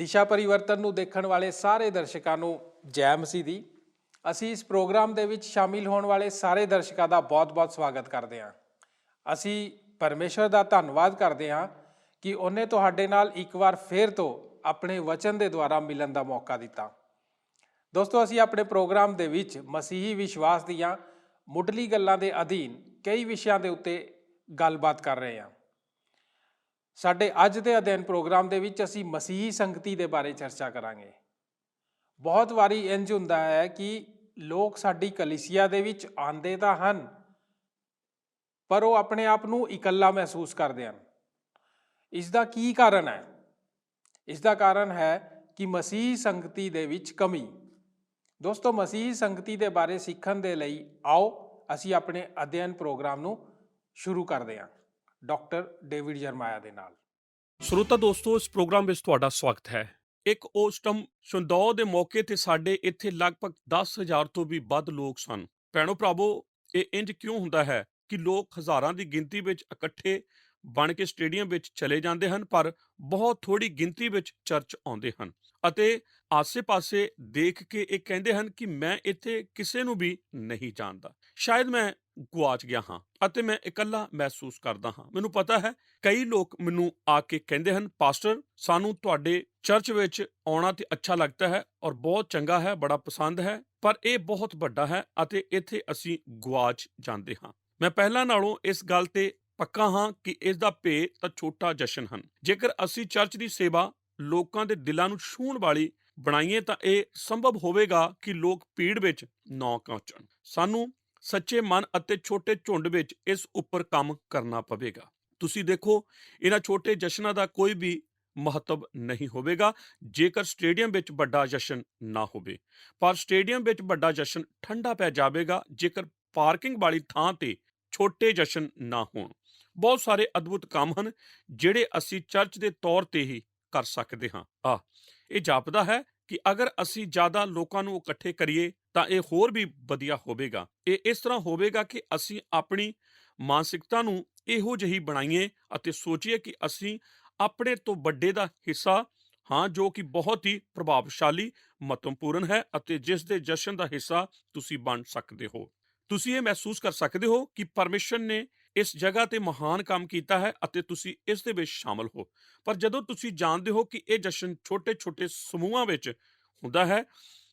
ਦਿਸ਼ਾ ਪਰਿਵਰਤਨ ਨੂੰ ਦੇਖਣ ਵਾਲੇ ਸਾਰੇ ਦਰਸ਼ਕਾਂ ਨੂੰ ਜੈ ਮਸੀਹ ਦੀ। ਅਸੀਂ ਇਸ ਪ੍ਰੋਗਰਾਮ ਦੇ ਵਿੱਚ ਸ਼ਾਮਿਲ ਹੋਣ ਵਾਲੇ ਸਾਰੇ ਦਰਸ਼ਕਾਂ ਦਾ ਬਹੁਤ-ਬਹੁਤ ਸਵਾਗਤ ਕਰਦੇ ਹਾਂ। ਅਸੀਂ ਪਰਮੇਸ਼ਰ ਦਾ ਧੰਨਵਾਦ ਕਰਦੇ ਹਾਂ ਕਿ ਉਹਨੇ ਤੁਹਾਡੇ ਨਾਲ ਇੱਕ ਵਾਰ ਫੇਰ ਤੋਂ ਆਪਣੇ ਵਚਨ ਦੇ ਦੁਆਰਾ ਮਿਲਣ ਦਾ ਮੌਕਾ ਦਿੱਤਾ। ਦੋਸਤੋ, ਅਸੀਂ ਆਪਣੇ ਪ੍ਰੋਗਰਾਮ ਦੇ ਵਿੱਚ ਮਸੀਹੀ ਵਿਸ਼ਵਾਸ ਦੀਆਂ ਮੁੱਢਲੀ ਗੱਲਾਂ ਦੇ ਅਧੀਨ ਕਈ ਵਿਸ਼ਿਆਂ ਦੇ ਉੱਤੇ ਗੱਲਬਾਤ ਕਰ ਰਹੇ ਹਾਂ। ਸਾਡੇ ਅੱਜ ਦੇ ਅਧਿਐਨ ਪ੍ਰੋਗਰਾਮ ਦੇ ਵਿੱਚ ਅਸੀਂ ਮਸੀਹੀ ਸੰਗਤੀ ਦੇ ਬਾਰੇ ਚਰਚਾ ਕਰਾਂਗੇ। ਬਹੁਤ ਵਾਰੀ ਇੰਜ ਹੁੰਦਾ ਹੈ ਕਿ ਲੋਕ ਸਾਡੀ ਕਲੀਸਿਆ ਦੇ ਵਿੱਚ ਆਉਂਦੇ ਤਾਂ ਹਨ, ਪਰ ਉਹ ਆਪਣੇ ਆਪ ਨੂੰ ਇਕੱਲਾ ਮਹਿਸੂਸ ਕਰਦੇ ਹਨ। ਇਸ ਦਾ ਕੀ ਕਾਰਨ ਹੈ? ਇਸ ਦਾ ਕਾਰਨ ਹੈ ਕਿ ਮਸੀਹੀ ਸੰਗਤੀ ਦੇ ਵਿੱਚ ਕਮੀ। ਦੋਸਤੋ, ਮਸੀਹੀ ਸੰਗਤੀ ਦੇ ਬਾਰੇ ਸਿੱਖਣ ਦੇ ਲਈ ਆਓ ਅਸੀਂ ਆਪਣੇ ਅਧਿਐਨ ਪ੍ਰੋਗਰਾਮ ਨੂੰ ਸ਼ੁਰੂ ਕਰਦੇ ਹਾਂ ਡਾਕਟਰ ਡੇਵਿਡ ਜਰਮਾਇਆ ਦੇ ਨਾਲ। ਸਰੋਤਾ ਦੋਸਤੋ, ਇਸ ਪ੍ਰੋਗਰਾਮ ਵਿੱਚ ਤੁਹਾਡਾ ਸਵਾਗਤ ਹੈ। ਇੱਕ ਔਸਟਮ ਸੰਦੌਹ ਦੇ ਮੌਕੇ ਤੇ ਸਾਡੇ ਇੱਥੇ ਲਗਭਗ 10,000 ਤੋਂ ਵੀ ਵੱਧ ਲੋਕ ਸਨ। ਭੈਣੋ ਭਰਾਵੋ, ਇਹ ਇੰਜ ਕਿਉਂ ਹੁੰਦਾ ਹੈ ਕਿ ਲੋਕ ਹਜ਼ਾਰਾਂ ਦੀ ਗਿਣਤੀ ਵਿੱਚ ਇਕੱਠੇ ਬਣ ਕੇ ਸਟੇਡੀਅਮ ਵਿੱਚ ਚਲੇ ਜਾਂਦੇ ਹਨ, ਪਰ ਬਹੁਤ ਥੋੜੀ ਗਿਣਤੀ ਵਿੱਚ ਚਰਚ ਆਉਂਦੇ ਹਨ ਅਤੇ ਆਸੇ-ਪਾਸੇ ਦੇਖ ਕੇ ਇਹ ਕਹਿੰਦੇ ਹਨ ਕਿ ਮੈਂ ਇੱਥੇ ਕਿਸੇ ਨੂੰ ਵੀ ਨਹੀਂ ਜਾਣਦਾ। ਸ਼ਾਇਦ ਮੈਂ ਗੁਆਚ ਗਿਆ ਹਾਂ ਅਤੇ ਮੈਂ ਇਕੱਲਾ ਮਹਿਸੂਸ ਕਰਦਾ ਹਾਂ। ਮੈਨੂੰ ਪਤਾ ਹੈ ਕਈ ਲੋਕ ਮੈਨੂੰ ਆ ਕੇ ਕਹਿੰਦੇ ਹਨ, ਪਾਸਟਰ, ਸਾਨੂੰ ਤੁਹਾਡੇ ਚਰਚ ਵਿੱਚ ਆਉਣਾ ਤੇ ਅੱਛਾ ਲੱਗਦਾ ਹੈ ਔਰ ਬਹੁਤ ਚੰਗਾ ਹੈ, ਬੜਾ ਪਸੰਦ ਹੈ, ਪਰ ਇਹ ਬਹੁਤ ਵੱਡਾ ਹੈ ਅਤੇ ਇੱਥੇ ਅਸੀਂ ਗੁਆਚ ਜਾਂਦੇ ਹਾਂ। ਮੈਂ ਪਹਿਲਾਂ ਨਾਲੋਂ ਇਸ ਗੱਲ ਤੇ ਪੱਕਾ ਹਾਂ ਕਿ ਇਸ ਦਾ ਭੇਦ ਤਾਂ ਛੋਟਾ ਜਸ਼ਨ ਹਨ। ਜੇਕਰ ਅਸੀਂ ਚਰਚ ਦੀ ਸੇਵਾ ਲੋਕਾਂ ਦੇ ਦਿਲਾਂ ਨੂੰ ਛੂਹਣ ਵਾਲੀ ਬਣਾਈਏ ਤਾਂ ਇਹ ਸੰਭਵ ਹੋਵੇਗਾ ਕਿ ਲੋਕ ਭੀੜ ਵਿੱਚ ਨਾ ਪਹੁੰਚਣ। ਸਾਨੂੰ ਸੱਚੇ ਮਨ ਅਤੇ ਛੋਟੇ ਝੁੰਡ ਵਿੱਚ ਇਸ ਉੱਪਰ ਕੰਮ ਕਰਨਾ ਪਵੇਗਾ। ਤੁਸੀਂ ਦੇਖੋ, ਇਹਨਾਂ ਛੋਟੇ ਜਸ਼ਨਾਂ ਦਾ ਕੋਈ ਵੀ ਮਹੱਤਵ ਨਹੀਂ ਹੋਵੇਗਾ ਜੇਕਰ ਸਟੇਡੀਅਮ ਵਿੱਚ ਵੱਡਾ ਜਸ਼ਨ ਨਾ ਹੋਵੇ, ਪਰ ਸਟੇਡੀਅਮ ਵਿੱਚ ਵੱਡਾ ਜਸ਼ਨ ਠੰਡਾ ਪੈ ਜਾਵੇਗਾ ਜੇਕਰ ਪਾਰਕਿੰਗ ਵਾਲੀ ਥਾਂ ਤੇ ਛੋਟੇ ਜਸ਼ਨ ਨਾ ਹੋਣ। ਬਹੁਤ ਸਾਰੇ ਅਦਭੁਤ ਕੰਮ ਹਨ ਜਿਹੜੇ ਅਸੀਂ ਚਰਚ ਦੇ ਤੌਰ ਤੇ ਹੀ ਕਰ ਸਕਦੇ ਹਾਂ। ਇਹ ਜਾਪਦਾ ਹੈ ਕਿ ਅਗਰ ਅਸੀਂ ਜ਼ਿਆਦਾ ਲੋਕਾਂ ਨੂੰ ਇਕੱਠੇ ਕਰੀਏ ਤਾਂ ਇਹ ਹੋਰ ਵੀ ਵਧੀਆ ਹੋਵੇਗਾ। ਇਹ ਇਸ ਤਰ੍ਹਾਂ ਹੋਵੇਗਾ ਕਿ ਅਸੀਂ ਆਪਣੀ ਮਾਨਸਿਕਤਾ ਨੂੰ ਇਹੋ ਜਿਹੀ ਬਣਾਈਏ ਅਤੇ ਸੋਚੀਏ ਕਿ ਅਸੀਂ ਆਪਣੇ ਤੋਂ ਵੱਡੇ ਦਾ ਹਿੱਸਾ ਹਾਂ, ਜੋ ਕਿ ਬਹੁਤ ਹੀ ਪ੍ਰਭਾਵਸ਼ਾਲੀ, ਮਹੱਤਵਪੂਰਨ ਹੈ ਅਤੇ ਜਿਸ ਦੇ ਜਸ਼ਨ ਦਾ ਹਿੱਸਾ ਤੁਸੀਂ ਬਣ ਸਕਦੇ ਹੋ। ਤੁਸੀਂ ਇਹ ਮਹਿਸੂਸ ਕਰ ਸਕਦੇ ਹੋ ਕਿ ਪਰਮੇਸ਼ਰ ਨੇ ਇਸ ਜਗ੍ਹਾ ਤੇ ਮਹਾਨ ਕੰਮ ਕੀਤਾ ਹੈ ਅਤੇ ਤੁਸੀਂ ਇਸ ਦੇ ਵਿੱਚ ਸ਼ਾਮਲ ਹੋ। ਪਰ ਜਦੋਂ ਤੁਸੀਂ ਜਾਣਦੇ ਹੋ ਕਿ ਇਹ ਜਸ਼ਨ ਛੋਟੇ-ਛੋਟੇ ਸਮੂਹਾਂ ਵਿੱਚ ਹੁੰਦਾ ਹੈ,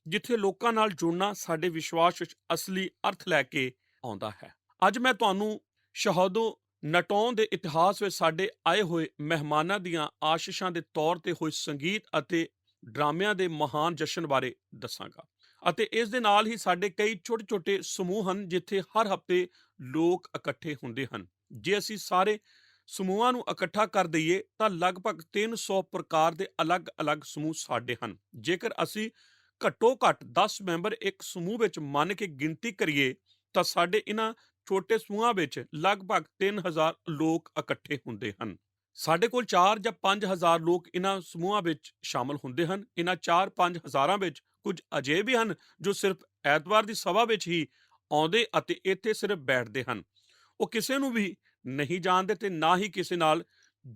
ਜਿੱਥੇ ਲੋਕਾਂ ਨਾਲ ਜੁੜਨਾ ਸਾਡੇ ਵਿਸ਼ਵਾਸ ਵਿੱਚ ਅਸਲੀ ਅਰਥ ਲੈ ਕੇ ਆਉਂਦਾ ਹੈ। ਅੱਜ ਮੈਂ ਤੁਹਾਨੂੰ ਸ਼ਹਾਦੋ ਨਟੌਨ ਦੇ ਇਤਿਹਾਸ ਵਿੱਚ ਸਾਡੇ ਆਏ ਹੋਏ ਮਹਿਮਾਨਾਂ ਦੀਆਂ ਆਸ਼ੀਸ਼ਾਂ ਦੇ ਤੌਰ ਤੇ ਹੋਏ ਸੰਗੀਤ ਅਤੇ ਡਰਾਮਿਆਂ ਦੇ ਮਹਾਨ ਜਸ਼ਨ ਬਾਰੇ ਦੱਸਾਂਗਾ ਅਤੇ ਇਸ ਦੇ ਨਾਲ ਹੀ ਸਾਡੇ ਕਈ ਛੋਟੇ-ਛੋਟੇ ਸਮੂਹ ਹਨ ਜਿੱਥੇ ਹਰ ਹਫ਼ਤੇ ਲੋਕ ਇਕੱਠੇ ਹੁੰਦੇ ਹਨ। ਜੇ ਅਸੀਂ ਸਾਰੇ ਸਮੂਹਾਂ ਨੂੰ ਇਕੱਠਾ ਕਰ ਦਈਏ ਤਾਂ ਲਗਭਗ 300 ਪ੍ਰਕਾਰ ਦੇ ਅਲੱਗ-ਅਲੱਗ ਸਮੂਹ ਸਾਡੇ ਹਨ। ਜੇਕਰ ਅਸੀਂ ਘੱਟੋ ਘੱਟ 10 ਮੈਂਬਰ ਇੱਕ ਸਮੂਹ ਵਿੱਚ ਮੰਨ ਕੇ ਗਿਣਤੀ ਕਰੀਏ ਤਾਂ ਸਾਡੇ ਇਹਨਾਂ ਛੋਟੇ ਸਮੂਹਾਂ ਵਿੱਚ ਲਗਭਗ 3000 ਲੋਕ ਇਕੱਠੇ ਹੁੰਦੇ ਹਨ। ਸਾਡੇ ਕੋਲ 4 ਜਾਂ 5000 ਲੋਕ ਇਹਨਾਂ ਸਮੂਹਾਂ ਵਿੱਚ ਸ਼ਾਮਲ ਹੁੰਦੇ ਹਨ। ਇਹਨਾਂ 4-5 ਹਜ਼ਾਰਾਂ ਵਿੱਚ ਕੁਝ ਅਜਿਹੇ ਵੀ ਹਨ ਜੋ ਸਿਰਫ ਐਤਵਾਰ ਦੀ ਸਭਾ ਵਿੱਚ ਹੀ ਆਉਂਦੇ ਅਤੇ ਇੱਥੇ ਸਿਰਫ ਬੈਠਦੇ ਹਨ। ਉਹ ਕਿਸੇ ਨੂੰ ਵੀ ਨਹੀਂ ਜਾਣਦੇ ਤੇ ਨਾ ਹੀ ਕਿਸੇ ਨਾਲ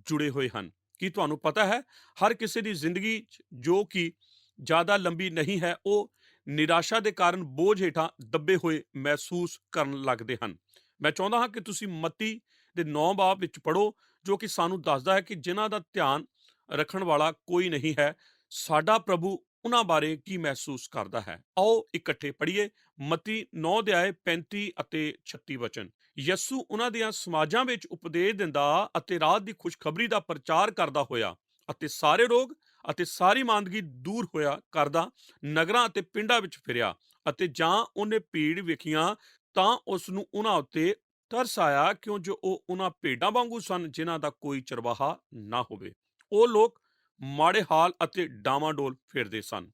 ਜੁੜੇ ਹੋਏ ਹਨ। ਕੀ ਤੁਹਾਨੂੰ ਪਤਾ ਹੈ, ਹਰ ਕਿਸੇ ਦੀ ਜ਼ਿੰਦਗੀ ਜੋ ਕਿ ਜ਼ਿਆਦਾ ਲੰਬੀ ਨਹੀਂ ਹੈ, ਉਹ ਨਿਰਾਸ਼ਾ ਦੇ ਕਾਰਨ ਬੋਝ ਹੇਠਾਂ ਦੱਬੇ ਹੋਏ ਮਹਿਸੂਸ ਕਰਨ ਲੱਗਦੇ ਹਨ। ਮੈਂ ਚਾਹੁੰਦਾ ਹਾਂ ਕਿ ਤੁਸੀਂ ਮੱਤੀ ਦੇ 9 ਬਾਬ ਵਿੱਚ ਪੜ੍ਹੋ, ਜੋ ਕਿ ਸਾਨੂੰ ਦੱਸਦਾ ਹੈ ਕਿ ਜਿਨ੍ਹਾਂ ਦਾ ਧਿਆਨ ਰੱਖਣ ਵਾਲਾ ਕੋਈ ਨਹੀਂ ਹੈ, ਸਾਡਾ ਪ੍ਰਭੂ ਉਹਨਾਂ ਬਾਰੇ ਕੀ ਮਹਿਸੂਸ ਕਰਦਾ ਹੈ। ਆਓ ਇਕੱਠੇ ਪੜ੍ਹੀਏ ਮੱਤੀ 9 ਅਧਿਆਏ 35 ਅਤੇ 36 ਵਚਨ। ਯਿਸੂ ਉਹਨਾਂ ਦੀਆਂ ਸਮਾਜਾਂ ਵਿੱਚ ਉਪਦੇਸ਼ ਦਿੰਦਾ ਅਤੇ ਰਾਤ ਦੀ ਖੁਸ਼ਖਬਰੀ ਦਾ ਪ੍ਰਚਾਰ ਕਰਦਾ ਹੋਇਆ ਅਤੇ ਸਾਰੇ ਰੋਗ ਅਤੇ ਸਾਰੀ ਮਾਂਦਗੀ ਦੂਰ ਹੋਇਆ ਕਰਦਾ ਨਗਰਾਂ ਅਤੇ ਪਿੰਡਾਂ ਵਿੱਚ ਫਿਰਿਆ ਅਤੇ ਜਾਂ ਉਹਨੇ ਭੀੜ ਵੇਖੀਆਂ ਤਾਂ ਉਸ ਨੂੰ ਉਹਨਾਂ ਉੱਤੇ ਤਰਸ ਆਇਆ, ਕਿਉਂ ਜੋ ਉਹ ਉਹਨਾਂ ਭੇਡਾਂ ਵਾਂਗੂ ਸਨ ਜਿਨ੍ਹਾਂ ਦਾ ਕੋਈ ਚਰਵਾਹਾ ਨਾ ਹੋਵੇ। ਉਹ ਲੋਕ ਮਾੜੇ ਹਾਲ ਅਤੇ ਡਾਵਾਂਡੋਲ ਫਿਰਦੇ ਸਨ।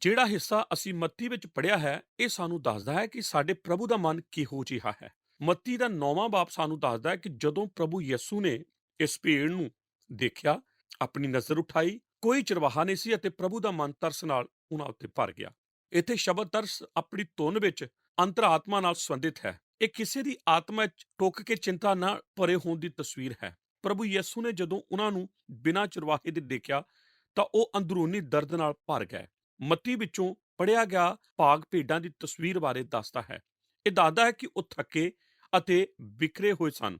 ਜਿਹੜਾ ਹਿੱਸਾ ਅਸੀਂ ਮੱਤੀ ਵਿੱਚ ਪੜ੍ਹਿਆ ਹੈ, ਇਹ ਸਾਨੂੰ ਦੱਸਦਾ ਹੈ ਕਿ ਸਾਡੇ ਪ੍ਰਭੂ ਦਾ ਮਨ ਕਿਹੋ ਜਿਹਾ ਹੈ। ਮੱਤੀ ਦਾ 9ਵਾਂ ਬਾਬ ਸਾਨੂੰ ਦੱਸਦਾ ਹੈ ਕਿ ਜਦੋਂ ਪ੍ਰਭੂ ਯਿਸੂ ਨੇ ਇਸ ਭੀੜ ਨੂੰ ਦੇਖਿਆ, ਆਪਣੀ ਨਜ਼ਰ ਉਠਾਈ, ਕੋਈ ਚਰਵਾਹਾ ਨਹੀਂ ਸੀ ਅਤੇ ਪ੍ਰਭੂ ਦਾ ਮਨ ਤਰਸ ਨਾਲ ਉਹਨਾਂ ਉੱਤੇ ਭਰ ਗਿਆ। ਇੱਥੇ ਸ਼ਬਦ ਤਰਸ ਆਪਣੀ ਧੁਨ ਵਿੱਚ ਅੰਤਰਾਤਮਾ ਨਾਲ ਸੰਬੰਧਿਤ ਹੈ। ਇਹ ਕਿਸੇ ਦੀ ਆਤਮਾ ਵਿੱਚ ਟੁੱਕ ਕੇ ਚਿੰਤਾ ਨਾਲ ਭਰੇ ਹੋਣ ਦੀ ਤਸਵੀਰ ਹੈ। ਪ੍ਰਭੂ ਯਿਸੂ ਨੇ ਜਦੋਂ ਉਹਨਾਂ ਨੂੰ ਬਿਨਾਂ ਚਰਵਾਹੇ ਦੇ ਦੇਖਿਆ ਤਾਂ ਉਹ ਅੰਦਰੂਨੀ ਦਰਦ ਨਾਲ ਭਰ ਗਏ। ਮੱਤੀ ਵਿੱਚੋਂ ਪੜ੍ਹਿਆ ਗਿਆ ਭਾਗ ਭੇਡਾਂ ਦੀ ਤਸਵੀਰ ਬਾਰੇ ਦੱਸਦਾ ਹੈ। ਇਹ ਦੱਸਦਾ ਹੈ ਕਿ ਉਹ ਥੱਕੇ ਅਤੇ ਬਿਖਰੇ ਹੋਏ ਸਨ।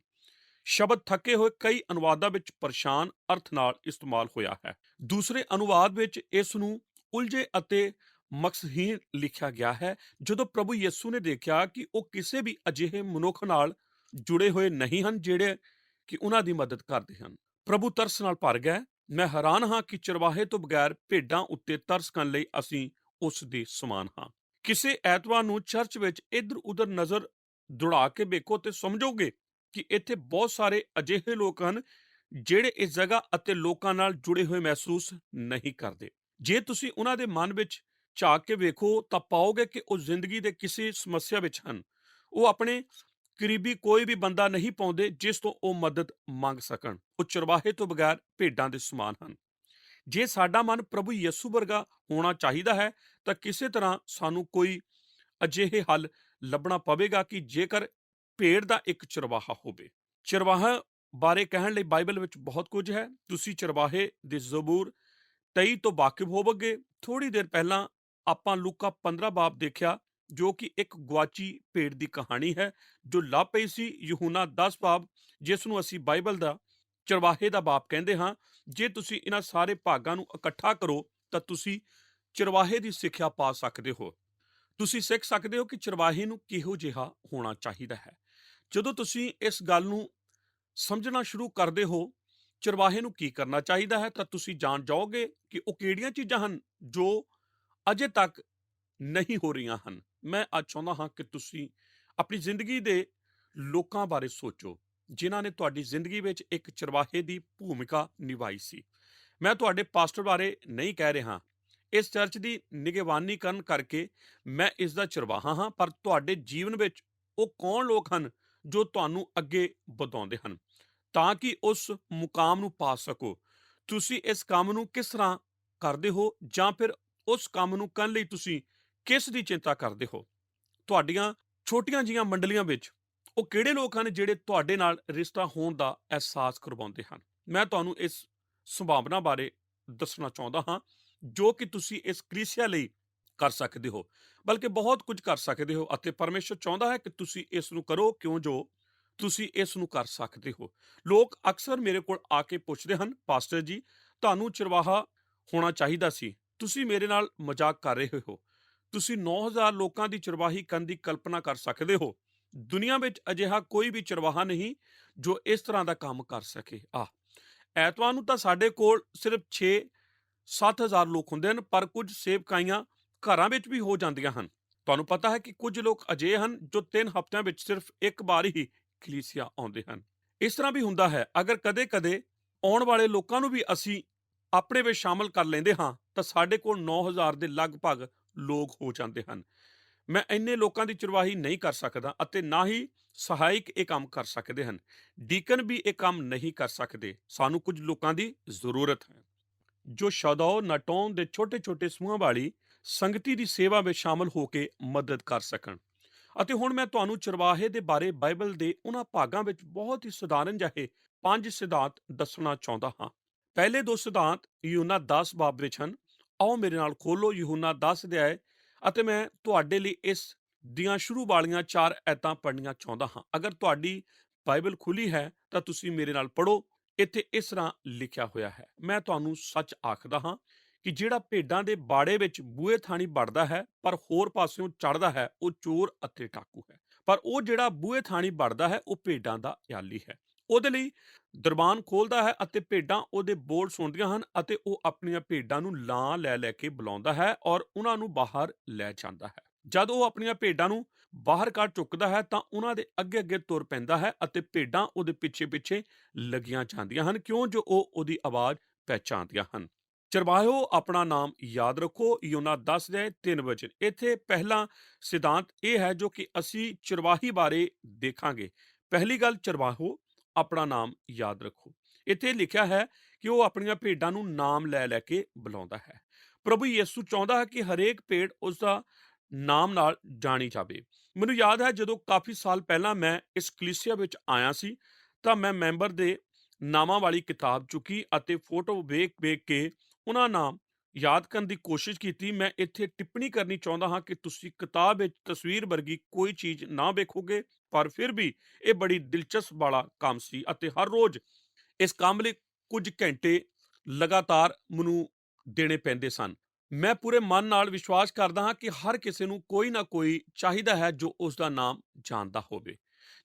ਸ਼ਬਦ ਥੱਕੇ ਹੋਏ ਕਈ ਅਨੁਵਾਦਾਂ ਵਿੱਚ ਪਰੇਸ਼ਾਨ ਅਰਥ ਨਾਲ ਇਸਤੇਮਾਲ ਹੋਇਆ ਹੈ। ਦੂਸਰੇ ਅਨੁਵਾਦ ਵਿੱਚ ਇਸ ਨੂੰ ਉਲਝੇ ਅਤੇ ਮਕਸਹੀਨ ਲਿਖਿਆ ਗਿਆ ਹੈ। ਜਦੋਂ ਪ੍ਰਭੂ ਯਿਸੂ ਨੇ ਦੇਖਿਆ ਕਿ ਉਹ ਕਿਸੇ ਵੀ ਅਜਿਹੇ ਮਨੁੱਖ ਨਾਲ ਜੁੜੇ ਹੋਏ ਨਹੀਂ ਹਨ ਜਿਹੜੇ ਕਿ ਉਹਨਾਂ ਦੀ ਮਦਦ ਕਰਦੇ ਹਨ, ਪ੍ਰਭੂ ਤਰਸ ਨਾਲ ਭਰ ਗਏ। ਮੈਂ ਹੈਰਾਨ ਹਾਂ ਕਿ ਚਰਵਾਹੇ ਤੋਂ ਬਗੈਰ ਭੇਡਾਂ ਉੱਤੇ ਤਰਸ ਕਰਨ ਲਈ ਅਸੀਂ ਉਸ ਦੇ ਸਮਾਨ ਹਾਂ। ਕਿਸੇ ਐਤਵਾਰ ਨੂੰ ਚਰਚ ਵਿੱਚ ਇੱਧਰ ਉੱਧਰ ਨਜ਼ਰ ਦੌੜਾ ਕੇ ਵੇਖੋ ਤੇ ਸਮਝੋਗੇ ਕਿ ਇੱਥੇ ਬਹੁਤ ਸਾਰੇ ਅਜਿਹੇ ਲੋਕ ਹਨ ਜਿਹੜੇ ਇਸ ਜਗ੍ਹਾ ਅਤੇ ਲੋਕਾਂ ਨਾਲ ਜੁੜੇ ਹੋਏ ਮਹਿਸੂਸ ਨਹੀਂ ਕਰਦੇ। ਜੇ ਤੁਸੀਂ ਉਹਨਾਂ ਦੇ ਮਨ ਵਿੱਚ ਝਾਕ ਕੇ ਵੇਖੋ ਤਾਂ ਪਾਓਗੇ ਕਿ ਉਹ ਜ਼ਿੰਦਗੀ ਦੇ ਕਿਸੇ ਸਮੱਸਿਆ ਵਿੱਚ ਹਨ। ਉਹ ਆਪਣੇ ਕਰੀਬੀ ਕੋਈ ਵੀ ਬੰਦਾ ਨਹੀਂ ਪਾਉਂਦੇ ਜਿਸ ਤੋਂ ਉਹ ਮਦਦ ਮੰਗ ਸਕਣ। ਉਹ ਚਰਵਾਹੇ ਤੋਂ ਬਗੈਰ ਭੇਡਾਂ ਦੇ ਸਮਾਨ ਹਨ। ਜੇ ਸਾਡਾ ਮਨ ਪ੍ਰਭੂ ਯਿਸੂ ਵਰਗਾ ਹੋਣਾ ਚਾਹੀਦਾ ਹੈ ਤਾਂ ਕਿਸੇ ਤਰ੍ਹਾਂ ਸਾਨੂੰ ਕੋਈ ਅਜਿਹੇ ਹੱਲ ਲੱਭਣਾ ਪਵੇਗਾ ਕਿ ਜੇਕਰ ਭੇਡ ਦਾ ਇੱਕ ਚਰਵਾਹਾ ਹੋਵੇ। ਚਰਵਾਹਾ ਬਾਰੇ ਕਹਿਣ ਲਈ ਬਾਈਬਲ ਵਿੱਚ ਬਹੁਤ ਕੁਝ ਹੈ। ਤੁਸੀਂ ਚਰਵਾਹੇ ਦੇ ਜ਼ਬੂਰ 23 ਤੋਂ ਵਾਕਿਫ ਹੋਵੋਗੇ। ਥੋੜੀ ਦੇਰ ਪਹਿਲਾਂ ਆਪਾਂ ਲੂਕਾ 15 ਬਾਬ ਦੇਖਿਆ ਜੋ ਕਿ ਇੱਕ ਗੁਆਚੀ ਭੇਡ ਦੀ ਕਹਾਣੀ ਹੈ ਜੋ ਲੱਭ ਪਈ ਸੀ। ਯਹੂਨਾ 10 ਬਾਬ ਜਿਸ ਨੂੰ ਅਸੀਂ ਬਾਈਬਲ ਦਾ ਚਰਵਾਹੇ ਦਾ ਬਾਬ ਕਹਿੰਦੇ ਹਾਂ। ਜੇ ਤੁਸੀਂ ਇਹਨਾਂ ਸਾਰੇ ਭਾਗਾਂ ਨੂੰ ਇਕੱਠਾ ਕਰੋ ਤਾਂ ਤੁਸੀਂ ਚਰਵਾਹੇ ਦੀ ਸਿੱਖਿਆ ਪਾ ਸਕਦੇ ਹੋ। ਤੁਸੀਂ ਸਿੱਖ ਸਕਦੇ ਹੋ ਕਿ ਚਰਵਾਹੇ ਨੂੰ ਕਿਹੋ ਜਿਹਾ ਹੋਣਾ ਚਾਹੀਦਾ ਹੈ। ਜਦੋਂ ਤੁਸੀਂ ਇਸ ਗੱਲ ਨੂੰ ਸਮਝਣਾ ਸ਼ੁਰੂ ਕਰਦੇ ਹੋ ਚਰਵਾਹੇ ਨੂੰ ਕੀ ਕਰਨਾ ਚਾਹੀਦਾ ਹੈ ਤਾਂ ਤੁਸੀਂ ਜਾਣ ਜਾਓਗੇ ਕਿ ਉਹ ਕਿਹੜੀਆਂ ਚੀਜ਼ਾਂ ਹਨ ਜੋ ਅਜੇ ਤੱਕ ਨਹੀਂ ਹੋ ਰਹੀਆਂ ਹਨ। ਮੈਂ ਅੱਜ ਚਾਹੁੰਦਾ ਹਾਂ ਕਿ ਤੁਸੀਂ ਆਪਣੀ ਜ਼ਿੰਦਗੀ ਦੇ ਲੋਕਾਂ ਬਾਰੇ ਸੋਚੋ ਜਿਨ੍ਹਾਂ ਨੇ ਤੁਹਾਡੀ ਜ਼ਿੰਦਗੀ ਵਿੱਚ ਇੱਕ ਚਰਵਾਹੇ ਦੀ ਭੂਮਿਕਾ ਨਿਭਾਈ ਸੀ। ਮੈਂ ਤੁਹਾਡੇ ਪਾਸਟਰ ਬਾਰੇ ਨਹੀਂ ਕਹਿ ਰਿਹਾ। ਇਸ ਚਰਚ ਦੀ ਨਿਗਰਾਨੀ ਕਰਨ ਕਰਕੇ ਮੈਂ ਇਸ ਦਾ ਚਰਵਾਹਾ ਹਾਂ, ਪਰ ਤੁਹਾਡੇ ਜੀਵਨ ਵਿੱਚ ਉਹ ਕੌਣ ਲੋਕ ਹਨ ਜੋ ਤੁਹਾਨੂੰ ਅੱਗੇ ਵਧਾਉਂਦੇ ਹਨ ਤਾਂ ਕਿ ਉਸ ਮੁਕਾਮ ਨੂੰ ਪਾ ਸਕੋ। ਤੁਸੀਂ ਇਸ ਕੰਮ ਨੂੰ ਕਿਸ ਤਰ੍ਹਾਂ ਕਰਦੇ ਹੋ ਜਾਂ ਫਿਰ ਉਸ ਕੰਮ ਨੂੰ ਕਰਨ ਲਈ ਤੁਸੀਂ ਕਿਸ ਦੀ ਚਿੰਤਾ ਕਰਦੇ ਹੋ। ਤੁਹਾਡੀਆਂ ਛੋਟੀਆਂ ਜਿਹੀਆਂ ਮੰਡਲੀਆਂ ਵਿੱਚ ਉਹ ਕਿਹੜੇ ਲੋਕ ਹਨ ਜਿਹੜੇ ਤੁਹਾਡੇ ਨਾਲ ਰਿਸ਼ਤਾ ਹੋਣ ਦਾ ਅਹਿਸਾਸ ਕਰਵਾਉਂਦੇ ਹਨ। ਮੈਂ ਤੁਹਾਨੂੰ ਇਸ ਸੰਭਾਵਨਾ ਬਾਰੇ ਦੱਸਣਾ ਚਾਹੁੰਦਾ ਹਾਂ ਜੋ ਕਿ ਤੁਸੀਂ ਇਸ ਕਲੀਸਿਆ ਲਈ ਕਰ ਸਕਦੇ ਹੋ, ਬਲਕਿ ਬਹੁਤ ਕੁਝ ਕਰ ਸਕਦੇ ਹੋ ਅਤੇ ਪਰਮੇਸ਼ਰ ਚਾਹੁੰਦਾ ਹੈ ਕਿ ਤੁਸੀਂ ਇਸ ਨੂੰ ਕਰੋ ਕਿਉਂ ਜੋ ਤੁਸੀਂ ਇਸ ਨੂੰ ਕਰ ਸਕਦੇ ਹੋ। ਲੋਕ ਅਕਸਰ ਮੇਰੇ ਕੋਲ ਆ ਕੇ ਪੁੱਛਦੇ ਹਨ, ਪਾਸਟਰ ਜੀ ਤੁਹਾਨੂੰ ਚਰਵਾਹਾ ਹੋਣਾ ਚਾਹੀਦਾ ਸੀ, ਤੁਸੀਂ ਮੇਰੇ ਨਾਲ ਮਜ਼ਾਕ ਕਰ ਰਹੇ ਹੋ। ਤੁਸੀਂ 9000 ਲੋਕਾਂ ਦੀ ਚਰਵਾਹੀ ਕਰਨ ਦੀ ਕਲਪਨਾ ਕਰ ਸਕਦੇ ਹੋ। ਦੁਨੀਆ ਵਿੱਚ ਅਜਿਹਾ ਕੋਈ ਵੀ ਚਰਵਾਹਾ ਨਹੀਂ ਜੋ ਇਸ ਤਰ੍ਹਾਂ ਦਾ ਕੰਮ ਕਰ ਸਕੇ। ਐਤਵਾਰ ਨੂੰ ਤਾਂ ਸਾਡੇ ਕੋਲ ਸਿਰਫ 6-7 ਹਜ਼ਾਰ ਲੋਕ ਹੁੰਦੇ ਹਨ, ਪਰ ਕੁਝ ਸੇਵਕਾਈਆਂ ਘਰਾਂ ਵਿੱਚ ਵੀ ਹੋ ਜਾਂਦੀਆਂ ਹਨ। ਤੁਹਾਨੂੰ ਪਤਾ ਹੈ ਕਿ ਕੁਝ ਲੋਕ ਅਜਿਹੇ ਹਨ ਜੋ 3 ਹਫ਼ਤਿਆਂ ਵਿੱਚ ਸਿਰਫ ਇੱਕ ਵਾਰ ਹੀ ਕਲੀਸਿਆ ਆਉਂਦੇ ਹਨ। ਇਸ ਤਰ੍ਹਾਂ ਵੀ ਹੁੰਦਾ ਹੈ ਅਗਰ ਕਦੇ-ਕਦੇ ਆਉਣ ਵਾਲੇ ਲੋਕਾਂ ਨੂੰ ਵੀ ਅਸੀਂ ਆਪਣੇ ਵਿੱਚ ਸ਼ਾਮਲ ਕਰ ਲੈਂਦੇ ਹਾਂ ਤਾਂ ਸਾਡੇ ਕੋਲ 9000 ਦੇ ਲਗਭਗ ਲੋਕ ਹੋ ਜਾਂਦੇ ਹਨ। ਮੈਂ ਇੰਨੇ ਲੋਕਾਂ ਦੀ ਚਰਵਾਹੀ ਨਹੀਂ ਕਰ ਸਕਦਾ ਅਤੇ ਨਾ ਹੀ ਸਹਾਇਕ ਇਹ ਕੰਮ ਕਰ ਸਕਦੇ ਹਨ। ਡੀਕਨ ਵੀ ਇਹ ਕੰਮ ਨਹੀਂ ਕਰ ਸਕਦੇ। ਸਾਨੂੰ ਕੁਝ ਲੋਕਾਂ ਦੀ ਜ਼ਰੂਰਤ ਹੈ ਜੋ ਸ਼ਾਦੌ ਨਟੌਨ ਦੇ ਛੋਟੇ-ਛੋਟੇ ਸਮੂਹਾਂ ਵਾਲੀ ਸੰਗਤੀ ਦੀ ਸੇਵਾ ਵਿੱਚ ਸ਼ਾਮਲ ਹੋ ਕੇ ਮਦਦ ਕਰ ਸਕਣ। ਅਤੇ ਹੁਣ ਮੈਂ ਤੁਹਾਨੂੰ ਚਰਵਾਹੇ ਦੇ ਬਾਰੇ ਬਾਈਬਲ ਦੇ ਉਹਨਾਂ ਭਾਗਾਂ ਵਿੱਚ ਬਹੁਤ ਹੀ ਸਧਾਰਨ ਜਿਹੇ 5 ਸਿਧਾਂਤ ਦੱਸਣਾ ਚਾਹੁੰਦਾ ਹਾਂ। ਪਹਿਲੇ 2 ਸਿਧਾਂਤ ਯਹੂਨਾ 10 ਬਾਬ ਵਿੱਚ ਹਨ। ਆਓ ਮੇਰੇ ਨਾਲ ਖੋਲੋ ਯਹੂਨਾ 10 ਅਧਿਆਇ ਅਤੇ ਮੈਂ ਤੁਹਾਡੇ ਲਈ ਇਸ ਦੀਆਂ ਸ਼ੁਰੂ ਵਾਲੀਆਂ 4 ਐਤਾਂ ਪੜ੍ਹਨੀਆਂ ਚਾਹੁੰਦਾ ਹਾਂ। ਅਗਰ ਤੁਹਾਡੀ ਬਾਈਬਲ ਖੁੱਲੀ ਹੈ ਤਾਂ ਤੁਸੀਂ ਮੇਰੇ ਨਾਲ ਪੜ੍ਹੋ। ਇੱਥੇ ਇਸ ਤਰ੍ਹਾਂ ਲਿਖਿਆ ਹੋਇਆ ਹੈ, ਮੈਂ ਤੁਹਾਨੂੰ ਸੱਚ ਆਖਦਾ ਹਾਂ ਕਿ ਜਿਹੜਾ ਭੇਡਾਂ ਦੇ ਬਾੜੇ ਵਿੱਚ ਬੂਹੇ ਥਾਣੀ ਵੜਦਾ ਹੈ ਪਰ ਹੋਰ ਪਾਸਿਓਂ ਚੜ੍ਹਦਾ ਹੈ ਉਹ ਚੋਰ ਅਤੇ ਡਾਕੂ ਹੈ, ਪਰ ਉਹ ਜਿਹੜਾ ਬੂਹੇ ਥਾਣੀ ਵੜਦਾ ਹੈ ਉਹ ਭੇਡਾਂ ਦਾ ਯਾਲੀ ਹੈ। ਉਹਦੇ ਲਈ ਦਰਬਾਨ ਖੋਲ੍ਹਦਾ ਹੈ ਅਤੇ ਭੇਡਾਂ ਉਹਦੇ ਬੋਲ ਸੁਣਦੀਆਂ ਹਨ ਅਤੇ ਉਹ ਆਪਣੀਆਂ ਭੇਡਾਂ ਨੂੰ ਲਾਂ ਲੈ ਲੈ ਕੇ ਬੁਲਾਉਂਦਾ ਹੈ ਔਰ ਉਹਨਾਂ ਨੂੰ ਬਾਹਰ ਲੈ ਜਾਂਦਾ ਹੈ। ਜਦ ਉਹ ਆਪਣੀਆਂ ਭੇਡਾਂ ਨੂੰ ਬਾਹਰ ਕੱਢ ਚੁੱਕਦਾ ਹੈ ਤਾਂ ਉਹਨਾਂ ਦੇ ਅੱਗੇ ਅੱਗੇ ਤੁਰ ਪੈਂਦਾ ਹੈ ਅਤੇ ਭੇਡਾਂ ਉਹਦੇ ਪਿੱਛੇ ਪਿੱਛੇ ਲੱਗੀਆਂ ਜਾਂਦੀਆਂ ਹਨ ਕਿਉਂ ਜੋ ਉਹ ਉਹਦੀ ਆਵਾਜ਼ ਪਹਿਚਾਣਦੀਆਂ ਹਨ। ਚਰਵਾਹਿਓ ਆਪਣਾ ਨਾਮ ਯਾਦ ਰੱਖੋ। ਯਹੂਨਾ 10 ਦੇ 3 ਵਚਨ। ਇੱਥੇ ਪਹਿਲਾ ਸਿਧਾਂਤ ਇਹ ਹੈ ਜੋ ਕਿ ਅਸੀਂ ਚਰਵਾਹੀ ਬਾਰੇ ਦੇਖਾਂਗੇ। ਪਹਿਲੀ ਗੱਲ, ਚਰਵਾਹੋ ਆਪਣਾ ਨਾਮ ਯਾਦ ਰੱਖੋ। ਇੱਥੇ ਲਿਖਿਆ ਹੈ ਕਿ ਉਹ ਆਪਣੀਆਂ ਭੇਡਾਂ ਨੂੰ ਨਾਮ ਲੈ ਲੈ ਕੇ ਬੁਲਾਉਂਦਾ ਹੈ। ਪ੍ਰਭੂ ਯਿਸੂ ਚਾਹੁੰਦਾ ਹੈ ਕਿ ਹਰੇਕ ਭੇਡ ਉਸਦਾ ਨਾਮ ਨਾਲ ਜਾਣੀ ਜਾਵੇ। ਮੈਨੂੰ ਯਾਦ ਹੈ ਜਦੋਂ ਕਾਫੀ ਸਾਲ ਪਹਿਲਾਂ ਮੈਂ ਇਸ ਕਲੀਸਿਆ ਵਿੱਚ ਆਇਆ ਸੀ ਤਾਂ ਮੈਂ ਮੈਂਬਰ ਦੇ ਨਾਮਾਂ ਵਾਲੀ ਕਿਤਾਬ ਚੁੱਕੀ ਅਤੇ ਫੋਟੋ ਵੇਖ ਵੇਖ ਕੇ ਉਹਨਾਂ ਨਾਮ ਯਾਦ ਕਰਨ ਦੀ ਕੋਸ਼ਿਸ਼ ਕੀਤੀ। ਮੈਂ ਇੱਥੇ ਟਿੱਪਣੀ ਕਰਨੀ ਚਾਹੁੰਦਾ ਹਾਂ ਕਿ ਤੁਸੀਂ ਕਿਤਾਬ ਵਿੱਚ ਤਸਵੀਰ ਵਰਗੀ ਕੋਈ ਚੀਜ਼ ਨਾ ਵੇਖੋਗੇ, ਪਰ ਫਿਰ ਵੀ ਇਹ ਬੜੀ ਦਿਲਚਸਪ ਵਾਲਾ ਕੰਮ ਸੀ ਅਤੇ ਹਰ ਰੋਜ਼ ਇਸ ਕੰਮ ਲਈ ਕੁਝ ਘੰਟੇ ਲਗਾਤਾਰ ਮੈਨੂੰ ਦੇਣੇ ਪੈਂਦੇ ਸਨ। ਮੈਂ ਪੂਰੇ ਮਨ ਨਾਲ ਵਿਸ਼ਵਾਸ ਕਰਦਾ ਹਾਂ ਕਿ ਹਰ ਕਿਸੇ ਨੂੰ ਕੋਈ ਨਾ ਕੋਈ ਚਾਹੀਦਾ ਹੈ ਜੋ ਉਸ ਦਾ ਨਾਮ ਜਾਣਦਾ ਹੋਵੇ।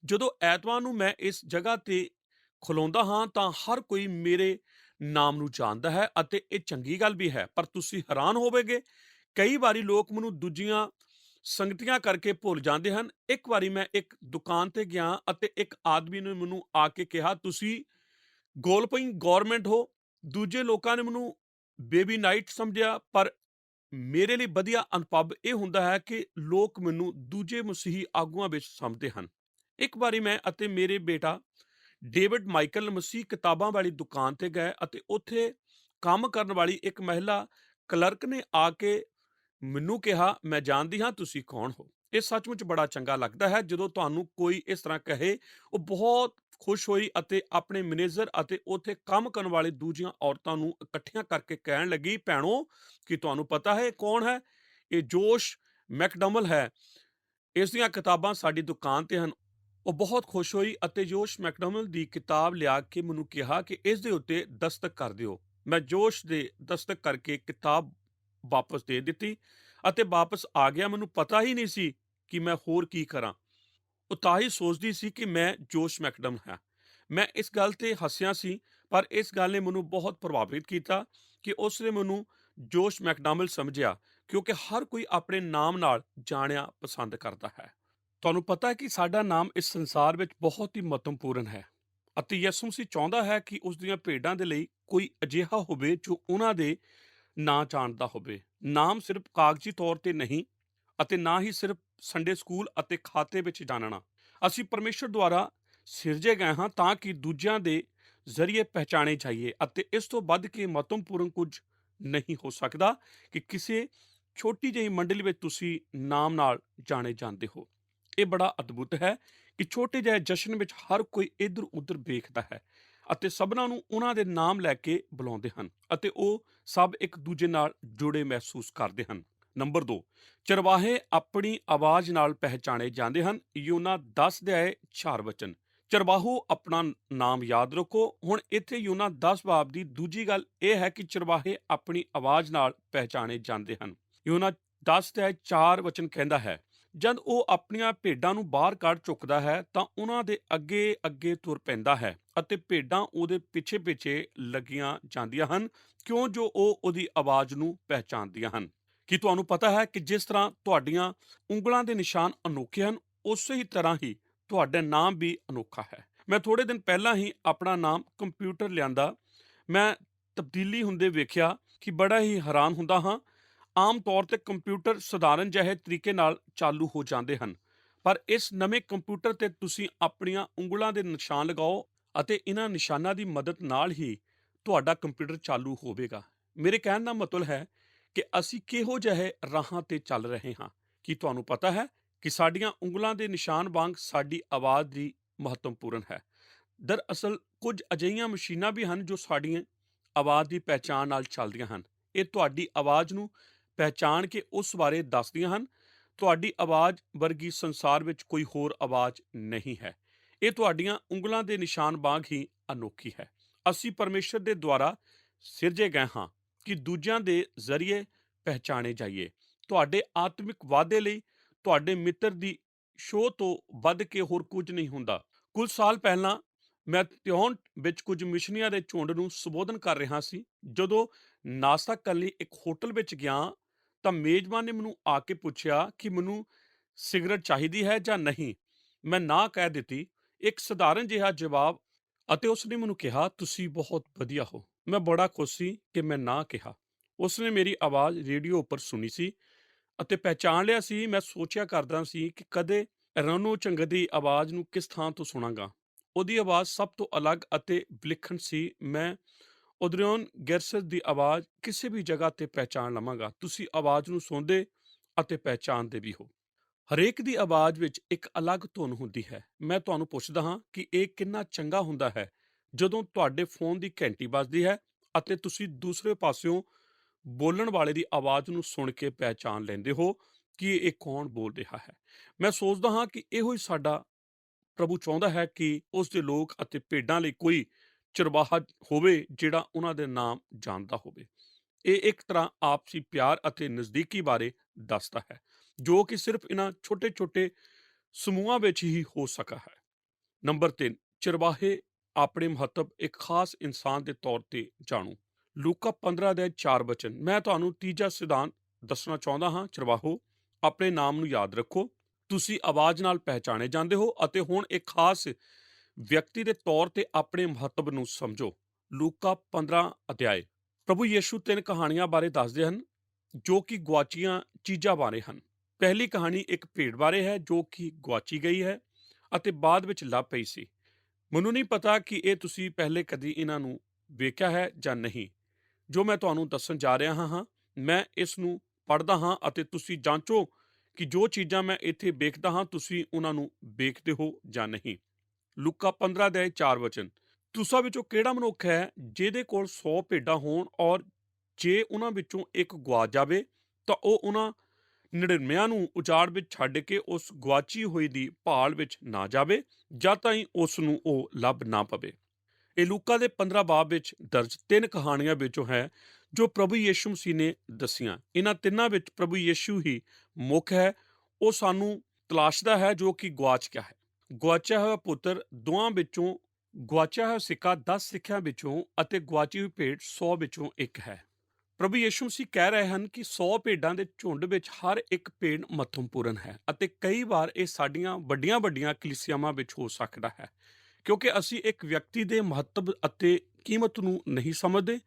ਜਦੋਂ ਐਤਵਾਰ ਨੂੰ ਮੈਂ ਇਸ ਜਗ੍ਹਾ ਤੇ ਖਲੋਂਦਾ ਹਾਂ ਤਾਂ ਹਰ ਕੋਈ ਮੇਰੇ ਨਾਮ ਨੂੰ ਜਾਣਦਾ ਹੈ ਅਤੇ ਇਹ ਚੰਗੀ ਗੱਲ ਵੀ ਹੈ। ਪਰ ਤੁਸੀਂ ਹੈਰਾਨ ਹੋਵੋਗੇ, ਕਈ ਵਾਰੀ ਲੋਕ ਮੈਨੂੰ ਦੂਜੀਆਂ ਸੰਗਤੀਆਂ ਕਰਕੇ ਭੁੱਲ ਜਾਂਦੇ ਹਨ। ਇੱਕ ਵਾਰੀ ਮੈਂ ਇੱਕ ਦੁਕਾਨ ਤੇ ਗਿਆ ਅਤੇ ਇੱਕ ਆਦਮੀ ਨੇ ਮੈਨੂੰ ਆ ਕੇ ਕਿਹਾ, ਤੁਸੀਂ ਗੋਲਪਈ ਗੌਰਮੈਂਟ ਹੋ। ਦੂਜੇ ਲੋਕਾਂ ਨੇ ਮੈਨੂੰ ਬੇਬੀ ਨਾਈਟ ਸਮਝਿਆ, ਪਰ ਮੇਰੇ ਲਈ ਵਧੀਆ ਅਨੁਭਵ ਇਹ ਹੁੰਦਾ ਹੈ ਕਿ ਲੋਕ ਮੈਨੂੰ ਦੂਜੇ ਮਸੀਹੀ ਆਗੂਆਂ ਵਿੱਚ ਸਮਝਦੇ ਹਨ। ਇੱਕ ਵਾਰੀ ਮੈਂ ਅਤੇ ਮੇਰੇ ਬੇਟਾ ਡੇਵਿਡ ਮਾਈਕਲ ਮਸੀਹ ਕਿਤਾਬਾਂ ਵਾਲੀ ਦੁਕਾਨ ਤੇ ਗਏ ਅਤੇ ਉੱਥੇ ਕੰਮ ਕਰਨ ਵਾਲੀ ਇੱਕ ਮਹਿਲਾ ਕਲਰਕ ਨੇ ਆ ਕੇ ਮੈਨੂੰ ਕਿਹਾ, ਮੈਂ ਜਾਣਦੀ ਹਾਂ ਤੁਸੀਂ ਕੌਣ ਹੋ। ਇਹ ਸੱਚਮੁੱਚ ਬੜਾ ਚੰਗਾ ਲੱਗਦਾ ਹੈ ਜਦੋਂ ਤੁਹਾਨੂੰ ਕੋਈ ਇਸ ਤਰ੍ਹਾਂ ਕਹੇ। ਉਹ ਬਹੁਤ ਖੁਸ਼ ਹੋਈ ਅਤੇ ਆਪਣੇ ਮੈਨੇਜਰ ਅਤੇ ਉੱਥੇ ਕੰਮ ਕਰਨ ਵਾਲੇ ਦੂਜੀਆਂ ਔਰਤਾਂ ਨੂੰ ਇਕੱਠੀਆਂ ਕਰਕੇ ਕਹਿਣ ਲੱਗੀ, ਭੈਣੋ, ਕੀ ਤੁਹਾਨੂੰ ਪਤਾ ਹੈ ਇਹ ਕੌਣ ਹੈ? ਇਹ ਜੋਸ਼ ਮੈਕਡਮਲ ਹੈ। ਇਸ ਦੀਆਂ ਕਿਤਾਬਾਂ ਸਾਡੀ ਦੁਕਾਨ ਤੇ ਹਨ। ਉਹ ਬਹੁਤ ਖੁਸ਼ ਹੋਈ ਅਤੇ ਜੋਸ਼ ਮੈਕਡਮਲ ਦੀ ਕਿਤਾਬ ਲਿਆ ਕੇ ਮੈਨੂੰ ਕਿਹਾ ਕਿ ਇਸ ਦੇ ਉੱਤੇ ਦਸਤਕ ਕਰ ਦਿਓ। ਮੈਂ ਜੋਸ਼ ਦੇ ਦਸਤਕ ਕਰਕੇ ਕਿਤਾਬ ਵਾਪਸ ਦੇ ਦਿੱਤੀ ਅਤੇ ਵਾਪਸ ਆ ਗਿਆ। ਮੈਨੂੰ ਪਤਾ ਹੀ ਨਹੀਂ ਸੀ ਕਿ ਮੈਂ ਹੋਰ ਕੀ ਕਰਾਂ। ਉਹ ਤਾਂ ਹੀ ਸੋਚਦੀ ਸੀ ਕਿ ਮੈਂ ਜੋਸ਼ ਮੈਕਡਮ ਹਾਂ। ਮੈਂ ਇਸ ਗੱਲ ਤੇ ਹੱਸਿਆ ਸੀ, ਪਰ ਇਸ ਗੱਲ ਨੇ ਮੈਨੂੰ ਬਹੁਤ ਪ੍ਰਭਾਵਿਤ ਕੀਤਾ ਕਿ ਉਸ ਨੇ ਮੈਨੂੰ ਜੋਸ਼ ਮੈਕਡਮਲ ਸਮਝਿਆ, ਕਿਉਂਕਿ ਹਰ ਕੋਈ ਆਪਣੇ ਨਾਮ ਨਾਲ ਜਾਣਿਆ ਪਸੰਦ ਕਰਦਾ ਹੈ। ਤੁਹਾਨੂੰ ਪਤਾ ਹੈ ਕਿ ਸਾਡਾ ਨਾਮ ਇਸ ਸੰਸਾਰ ਵਿੱਚ ਬਹੁਤ ਹੀ ਮਹੱਤਵਪੂਰਨ ਹੈ ਅਤੇ ਯਿਸੂ ਮਸੀਹ ਚਾਹੁੰਦਾ ਹੈ ਕਿ ਉਸ ਦੀਆਂ ਭੇਡਾਂ ਦੇ ਲਈ ਕੋਈ ਅਜਿਹਾ ਹੋਵੇ ਜੋ ਉਹਨਾਂ ਦੇ ਨਾਂ ਜਾਣਦਾ ਹੋਵੇ। ਨਾਮ ਸਿਰਫ ਕਾਗਜ਼ੀ ਤੌਰ ਤੇ ਨਹੀਂ ਅਤੇ ਨਾ ਹੀ ਸਿਰਫ ਸੰਡੇ ਸਕੂਲ ਅਤੇ ਖਾਤੇ ਵਿੱਚ ਜਾਣਨਾ। ਅਸੀਂ ਪਰਮੇਸ਼ਰ ਦੁਆਰਾ ਸਿਰਜੇ ਗਏ ਹਾਂ ਤਾਂ ਕਿ ਦੂਜਿਆਂ ਦੇ ਜ਼ਰੀਏ ਪਹਿਚਾਣੇ ਜਾਈਏ ਅਤੇ ਇਸ ਤੋਂ ਵੱਧ ਕੇ ਮਹੱਤਵਪੂਰਨ ਕੁਝ ਨਹੀਂ ਹੋ ਸਕਦਾ ਕਿ ਕਿਸੇ ਛੋਟੀ ਜਿਹੀ ਮੰਡਲੀ ਵਿੱਚ ਤੁਸੀਂ ਨਾਮ ਨਾਲ ਜਾਣੇ ਜਾਂਦੇ ਹੋ। ਇਹ ਬੜਾ ਅਦਭੁਤ ਹੈ ਕਿ ਛੋਟੇ ਜਿਹੇ ਜਸ਼ਨ ਵਿੱਚ ਹਰ ਕੋਈ ਇੱਧਰ ਉੱਧਰ ਵੇਖਦਾ ਹੈ ਅਤੇ ਸਭਨਾਂ ਨੂੰ ਉਹਨਾਂ ਦੇ ਨਾਮ ਲੈ ਕੇ ਬੁਲਾਉਂਦੇ ਹਨ ਅਤੇ ਉਹ ਸਭ ਇੱਕ ਦੂਜੇ ਨਾਲ ਜੁੜੇ ਮਹਿਸੂਸ ਕਰਦੇ ਹਨ। ਨੰਬਰ 2, ਚਰਵਾਹੇ ਆਪਣੀ ਆਵਾਜ਼ ਨਾਲ ਪਹਿਚਾਣੇ ਜਾਂਦੇ ਹਨ। ਯੂਨਾ 10 ਅਧਿਆਏ 4 ਵਚਨ। ਚਰਵਾਹੋ ਆਪਣਾ ਨਾਮ ਯਾਦ ਰੱਖੋ। ਹੁਣ ਇੱਥੇ ਯੂਨਾ 10 ਬਾਬ ਦੀ ਦੂਜੀ ਗੱਲ ਇਹ ਹੈ ਕਿ ਚਰਵਾਹੇ ਆਪਣੀ ਆਵਾਜ਼ ਨਾਲ ਪਹਿਚਾਣੇ ਜਾਂਦੇ ਹਨ। ਯੂਨਾ 10 ਅਧਿਆਏ 4 ਵਚਨ ਕਹਿੰਦਾ ਹੈ, ਜਦ ਉਹ ਆਪਣੀਆਂ ਭੇਡਾਂ ਨੂੰ ਬਾਹਰ ਕੱਢ ਚੁੱਕਦਾ ਹੈ ਤਾਂ ਉਹਨਾਂ ਦੇ ਅੱਗੇ ਅੱਗੇ ਤੁਰ ਪੈਂਦਾ ਹੈ ਅਤੇ ਭੇਡਾਂ ਉਹਦੇ ਪਿੱਛੇ ਪਿੱਛੇ ਲੱਗੀਆਂ ਜਾਂਦੀਆਂ ਹਨ, ਕਿਉਂ ਜੋ ਉਹ ਉਹਦੀ ਆਵਾਜ਼ ਨੂੰ ਪਹਿਚਾਣਦੀਆਂ ਹਨ। ਕੀ ਤੁਹਾਨੂੰ ਪਤਾ ਹੈ ਕਿ ਜਿਸ ਤਰ੍ਹਾਂ ਤੁਹਾਡੀਆਂ ਉਂਗਲਾਂ ਦੇ ਨਿਸ਼ਾਨ ਅਨੋਖੇ ਹਨ, ਉਸੇ ਹੀ ਤਰ੍ਹਾਂ ਹੀ ਤੁਹਾਡਾ ਨਾਮ ਵੀ ਅਨੋਖਾ ਹੈ। ਮੈਂ ਥੋੜੇ ਦਿਨ ਪਹਿਲਾਂ ਹੀ ਆਪਣਾ ਨਾਮ ਕੰਪਿਊਟਰ ਲਿਆਂਦਾ। ਮੈਂ ਤਬਦੀਲੀ ਹੁੰਦੇ ਵੇਖਿਆ ਕਿ ਬੜਾ ਹੀ ਹੈਰਾਨ ਹੁੰਦਾ ਹਾਂ। ਆਮ ਤੌਰ ਤੇ ਕੰਪਿਊਟਰ ਸਧਾਰਨ ਜਿਹੇ ਤਰੀਕੇ ਨਾਲ ਚਾਲੂ ਹੋ ਜਾਂਦੇ ਹਨ, ਪਰ ਇਸ ਨਵੇਂ ਕੰਪਿਊਟਰ ਤੇ ਤੁਸੀਂ ਆਪਣੀਆਂ ਉਂਗਲਾਂ ਦੇ ਨਿਸ਼ਾਨ ਲਗਾਓ ਅਤੇ ਇਹਨਾਂ ਨਿਸ਼ਾਨਾਂ ਦੀ ਮਦਦ ਨਾਲ ਹੀ ਤੁਹਾਡਾ ਕੰਪਿਊਟਰ ਚਾਲੂ ਹੋਵੇਗਾ। ਮੇਰੇ ਕਹਿਣ ਦਾ ਮਤਲਬ ਹੈ ਕਿ ਅਸੀਂ ਕਿਹੋ ਜਿਹੇ ਰਾਹਾਂ ਤੇ ਚੱਲ ਰਹੇ ਹਾਂ। ਕੀ ਤੁਹਾਨੂੰ ਪਤਾ ਹੈ ਕਿ ਸਾਡੀਆਂ ਉਂਗਲਾਂ ਦੇ ਨਿਸ਼ਾਨ ਵਾਂਗ ਸਾਡੀ ਆਵਾਜ਼ ਦੀ ਮਹੱਤਵਪੂਰਨ ਹੈ। ਦਰਅਸਲ ਕੁਝ ਅਜਿਹੀਆਂ ਮਸ਼ੀਨਾਂ ਵੀ ਹਨ ਜੋ ਸਾਡੀਆਂ ਆਵਾਜ਼ ਦੀ ਪਹਿਚਾਣ ਨਾਲ ਚੱਲਦੀਆਂ ਹਨ। ਇਹ ਤੁਹਾਡੀ ਆਵਾਜ਼ ਨੂੰ ਪਹਿਚਾਣ ਕੇ ਉਸ ਬਾਰੇ ਦੱਸਦੀਆਂ ਹਨ। ਤੁਹਾਡੀ ਆਵਾਜ਼ ਵਰਗੀ ਸੰਸਾਰ ਵਿੱਚ ਕੋਈ ਹੋਰ ਆਵਾਜ਼ ਨਹੀਂ ਹੈ। ਇਹ ਤੁਹਾਡੀਆਂ ਉਂਗਲਾਂ ਦੇ ਨਿਸ਼ਾਨ ਵਾਂਗ ਹੀ ਅਨੋਖੀ ਹੈ। ਅਸੀਂ ਪਰਮੇਸ਼ਰ ਦੇ ਦੁਆਰਾ ਸਿਰਜੇ ਗਏ ਹਾਂ ਕਿ ਦੂਜਿਆਂ ਦੇ ਜ਼ਰੀਏ ਪਹਿਚਾਣੇ ਜਾਈਏ। ਤੁਹਾਡੇ ਆਤਮਿਕ ਵਾਧੇ ਲਈ ਤੁਹਾਡੇ ਮਿੱਤਰ ਦੀ ਸ਼ੋਅ ਤੋਂ ਵੱਧ ਕੇ ਹੋਰ ਕੁਝ ਨਹੀਂ ਹੁੰਦਾ। ਕੁਝ ਸਾਲ ਪਹਿਲਾਂ ਮੈਂ ਤਿਉਣ ਵਿੱਚ ਕੁਝ ਮਿਸ਼ਨੀਆਂ ਦੇ ਝੁੰਡ ਨੂੰ ਸੰਬੋਧਨ ਕਰ ਰਿਹਾ ਸੀ। ਜਦੋਂ ਨਾਸ਼ਤਾ ਕਰਨ ਲਈ ਇੱਕ ਹੋਟਲ ਵਿੱਚ ਗਿਆ ਤਾਂ ਮੇਜ਼ਬਾਨ ਨੇ ਮੈਨੂੰ ਆ ਕੇ ਪੁੱਛਿਆ ਕਿ ਮੈਨੂੰ ਸਿਗਰਟ ਚਾਹੀਦੀ ਹੈ ਜਾਂ ਨਹੀਂ। ਮੈਂ ਨਾ ਕਹਿ ਦਿੱਤੀ, ਇੱਕ ਸਧਾਰਨ ਜਿਹਾ ਜਵਾਬ, ਅਤੇ ਉਸਨੇ ਮੈਨੂੰ ਕਿਹਾ, ਤੁਸੀਂ ਬਹੁਤ ਵਧੀਆ ਹੋ। ਮੈਂ ਬੜਾ ਖੁਸ਼ ਸੀ ਕਿ ਮੈਂ ਨਾ ਕਿਹਾ। ਉਸਨੇ ਮੇਰੀ ਆਵਾਜ਼ ਰੇਡੀਓ ਉੱਪਰ ਸੁਣੀ ਸੀ ਅਤੇ ਪਹਿਚਾਣ ਲਿਆ ਸੀ। ਮੈਂ ਸੋਚਿਆ ਕਰਦਾ ਸੀ ਕਿ ਕਦੇ ਰੋਨੋ ਚੰਗ ਦੀ ਆਵਾਜ਼ ਨੂੰ ਕਿਸ ਥਾਂ ਤੋਂ ਸੁਣਾਂਗਾ। ਉਹਦੀ ਆਵਾਜ਼ ਸਭ ਤੋਂ ਅਲੱਗ ਅਤੇ ਵਿਲੱਖਣ ਸੀ। ਮੈਂ ਓਦਰਿਓਨ ਗੈਰਸਸ ਦੀ ਆਵਾਜ਼ ਕਿਸੇ ਵੀ ਜਗ੍ਹਾ ਤੇ ਪਹਿਚਾਣ ਲਵਾਂਗਾ। ਤੁਸੀਂ ਆਵਾਜ਼ ਨੂੰ ਸੁਣਦੇ ਅਤੇ ਪਹਿਚਾਣਦੇ ਵੀ ਹੋ। ਹਰੇਕ ਦੀ ਆਵਾਜ਼ ਵਿੱਚ ਇੱਕ ਅਲੱਗ ਧੁਨ ਹੁੰਦੀ ਹੈ। ਮੈਂ ਤੁਹਾਨੂੰ ਪੁੱਛਦਾ ਹਾਂ ਕਿ ਇਹ ਕਿੰਨਾ ਚੰਗਾ ਹੁੰਦਾ ਹੈ ਜਦੋਂ ਤੁਹਾਡੇ ਫੋਨ ਦੀ ਘੰਟੀ ਵੱਜਦੀ ਹੈ ਅਤੇ ਤੁਸੀਂ ਦੂਸਰੇ ਪਾਸਿਓਂ ਬੋਲਣ ਵਾਲੇ ਦੀ ਆਵਾਜ਼ ਨੂੰ ਸੁਣ ਕੇ ਪਹਿਚਾਣ ਲੈਂਦੇ ਹੋ ਕਿ ਇਹ ਕੌਣ ਬੋਲ ਰਿਹਾ ਹੈ। ਮੈਂ ਸੋਚਦਾ ਹਾਂ ਕਿ ਇਹੋ ਹੀ ਸਾਡਾ ਪ੍ਰਭੂ ਚਾਹੁੰਦਾ ਹੈ ਕਿ ਉਸ ਦੇ ਲੋਕ ਅਤੇ ਭੇਡਾਂ ਲਈ ਕੋਈ ਚਰਵਾਹਾ ਹੋਵੇ ਜਿਹੜਾ ਉਹਨਾਂ ਦੇ ਨਾਮ ਜਾਣਦਾ ਹੋਵੇ। ਇਹ ਇੱਕ ਤਰ੍ਹਾਂ ਆਪਸੀ ਪਿਆਰ ਅਤੇ ਨਜ਼ਦੀਕੀ ਬਾਰੇ ਦੱਸਦਾ ਹੈ, ਜੋ ਕਿ ਸਿਰਫ ਇਹਨਾਂ ਛੋਟੇ-ਛੋਟੇ ਸਮੂਹਾਂ ਵਿੱਚ ਹੀ ਹੋ ਸਕਾ ਹੈ। ਨੰਬਰ 3, ਚਰਵਾਹੇ ਆਪਣੇ ਮਹੱਤਵ ਇੱਕ ਖਾਸ ਇਨਸਾਨ ਦੇ ਤੌਰ ਤੇ ਜਾਣੋ। ਲੂਕਾ 15 ਦੇ 4 ਵਚਨ। ਮੈਂ ਤੁਹਾਨੂੰ ਤੀਜਾ ਸਿਧਾਂਤ ਦੱਸਣਾ ਚਾਹੁੰਦਾ ਹਾਂ। ਚਰਵਾਹੋ, ਆਪਣੇ ਨਾਮ ਨੂੰ ਯਾਦ ਰੱਖੋ। ਤੁਸੀਂ ਆਵਾਜ਼ ਨਾਲ ਪਹਿਚਾਣੇ ਜਾਂਦੇ ਹੋ ਅਤੇ ਹੁਣ ਇੱਕ ਖਾਸ ਵਿਅਕਤੀ ਦੇ ਤੌਰ ਤੇ ਆਪਣੇ ਮਹੱਤਵ ਨੂੰ ਸਮਝੋ। ਲੂਕਾ 15 ਅਧਿਆਏ। ਪ੍ਰਭੂ ਯੀਸ਼ੂ 3 ਕਹਾਣੀਆਂ ਬਾਰੇ ਦੱਸਦੇ ਹਨ ਜੋ ਕਿ ਗੁਆਚੀਆਂ ਚੀਜ਼ਾਂ ਬਾਰੇ ਹਨ। ਪਹਿਲੀ ਕਹਾਣੀ ਇੱਕ ਭੇਡ ਬਾਰੇ ਹੈ ਜੋ ਕਿ ਗੁਆਚੀ ਗਈ ਹੈ ਅਤੇ ਬਾਅਦ ਵਿੱਚ ਲੱਭ ਪਈ ਸੀ। ਮੈਨੂੰ ਨਹੀਂ ਪਤਾ ਕਿ ਇਹ ਤੁਸੀਂ ਪਹਿਲੇ ਕਦੀ ਇਹਨਾਂ ਨੂੰ ਵੇਖਿਆ ਹੈ ਜਾਂ ਨਹੀਂ। ਜੋ ਮੈਂ ਤੁਹਾਨੂੰ ਦੱਸਣ ਜਾ ਰਿਹਾ ਹਾਂ, ਮੈਂ ਇਸ ਨੂੰ ਪੜ੍ਹਦਾ ਹਾਂ ਅਤੇ ਤੁਸੀਂ ਜਾਂਚੋ ਕਿ ਜੋ ਚੀਜ਼ਾਂ ਮੈਂ ਇੱਥੇ ਵੇਖਦਾ ਹਾਂ ਤੁਸੀਂ ਉਹਨਾਂ ਨੂੰ ਵੇਖਦੇ ਹੋ ਜਾਂ ਨਹੀਂ। ਲੂਕਾ 15 ਦੇ 4 ਵਚਨ। ਤੁਸਾਂ ਵਿੱਚੋਂ ਕਿਹੜਾ ਮਨੁੱਖ ਹੈ ਜਿਹਦੇ ਕੋਲ 100 ਭੇਡਾਂ ਹੋਣ ਔਰ ਜੇ ਉਹਨਾਂ ਵਿੱਚੋਂ ਇੱਕ ਗੁਆਚ ਜਾਵੇ ਤਾਂ ਉਹ ਉਹਨਾਂ 99 ਨੂੰ ਉਜਾੜ ਵਿੱਚ ਛੱਡ ਕੇ ਉਸ ਗੁਆਚੀ ਹੋਈ ਦੀ ਭਾਲ ਵਿੱਚ ਨਾ ਜਾਵੇ ਜਦ ਤਾਈਂ ਉਸ ਨੂੰ ਉਹ ਲੱਭ ਨਾ ਪਵੇ। ਇਹ ਲੂਕਾ ਦੇ 15 ਬਾਬ ਵਿੱਚ ਦਰਜ 3 ਕਹਾਣੀਆਂ ਵਿੱਚੋਂ ਹੈ ਜੋ ਪ੍ਰਭੂ ਯੀਸ਼ੂ ਮਸੀਹ ਨੇ ਦੱਸੀਆਂ। ਇਹਨਾਂ ਤਿੰਨਾਂ ਵਿੱਚ ਪ੍ਰਭੂ ਯੀਸ਼ੂ ਹੀ ਮੁੱਖ ਹੈ। ਉਹ ਸਾਨੂੰ ਤਲਾਸ਼ਦਾ ਹੈ ਜੋ ਕਿ ਗੁਆਚ ਗਿਆ ਹੈ। ਗੁਆਚਿਆ ਹੋਇਆ ਪੁੱਤਰ ਦੋਹਾਂ ਵਿੱਚੋਂ, ਗੁਆਚਿਆ ਹੋਇਆ ਸਿੱਕਾ 10 ਸਿੱਕਿਆਂ ਵਿੱਚੋਂ ਅਤੇ ਗੁਆਚੀ ਹੋਈ ਭੇਡ 100 ਵਿੱਚੋਂ ਇੱਕ ਹੈ। ਪ੍ਰਭੂ ਯੀਸ਼ੂ ਮਸੀਹ ਕਹਿ ਰਹੇ ਹਨ ਕਿ 100 ਭੇਡਾਂ ਦੇ ਝੁੰਡ ਵਿੱਚ ਹਰ ਇੱਕ ਭੇਡ ਮਹੱਤਵਪੂਰਨ ਹੈ ਅਤੇ ਕਈ ਵਾਰ ਇਹ ਸਾਡੀਆਂ ਵੱਡੀਆਂ ਕਲੀਸਿਆਵਾਂ ਵਿੱਚ ਹੋ ਸਕਦਾ ਹੈ ਕਿਉਂਕਿ ਅਸੀਂ ਇੱਕ ਵਿਅਕਤੀ ਦੇ ਮਹੱਤਵ ਅਤੇ ਕੀਮਤ ਨੂੰ ਨਹੀਂ ਸਮਝਦੇ।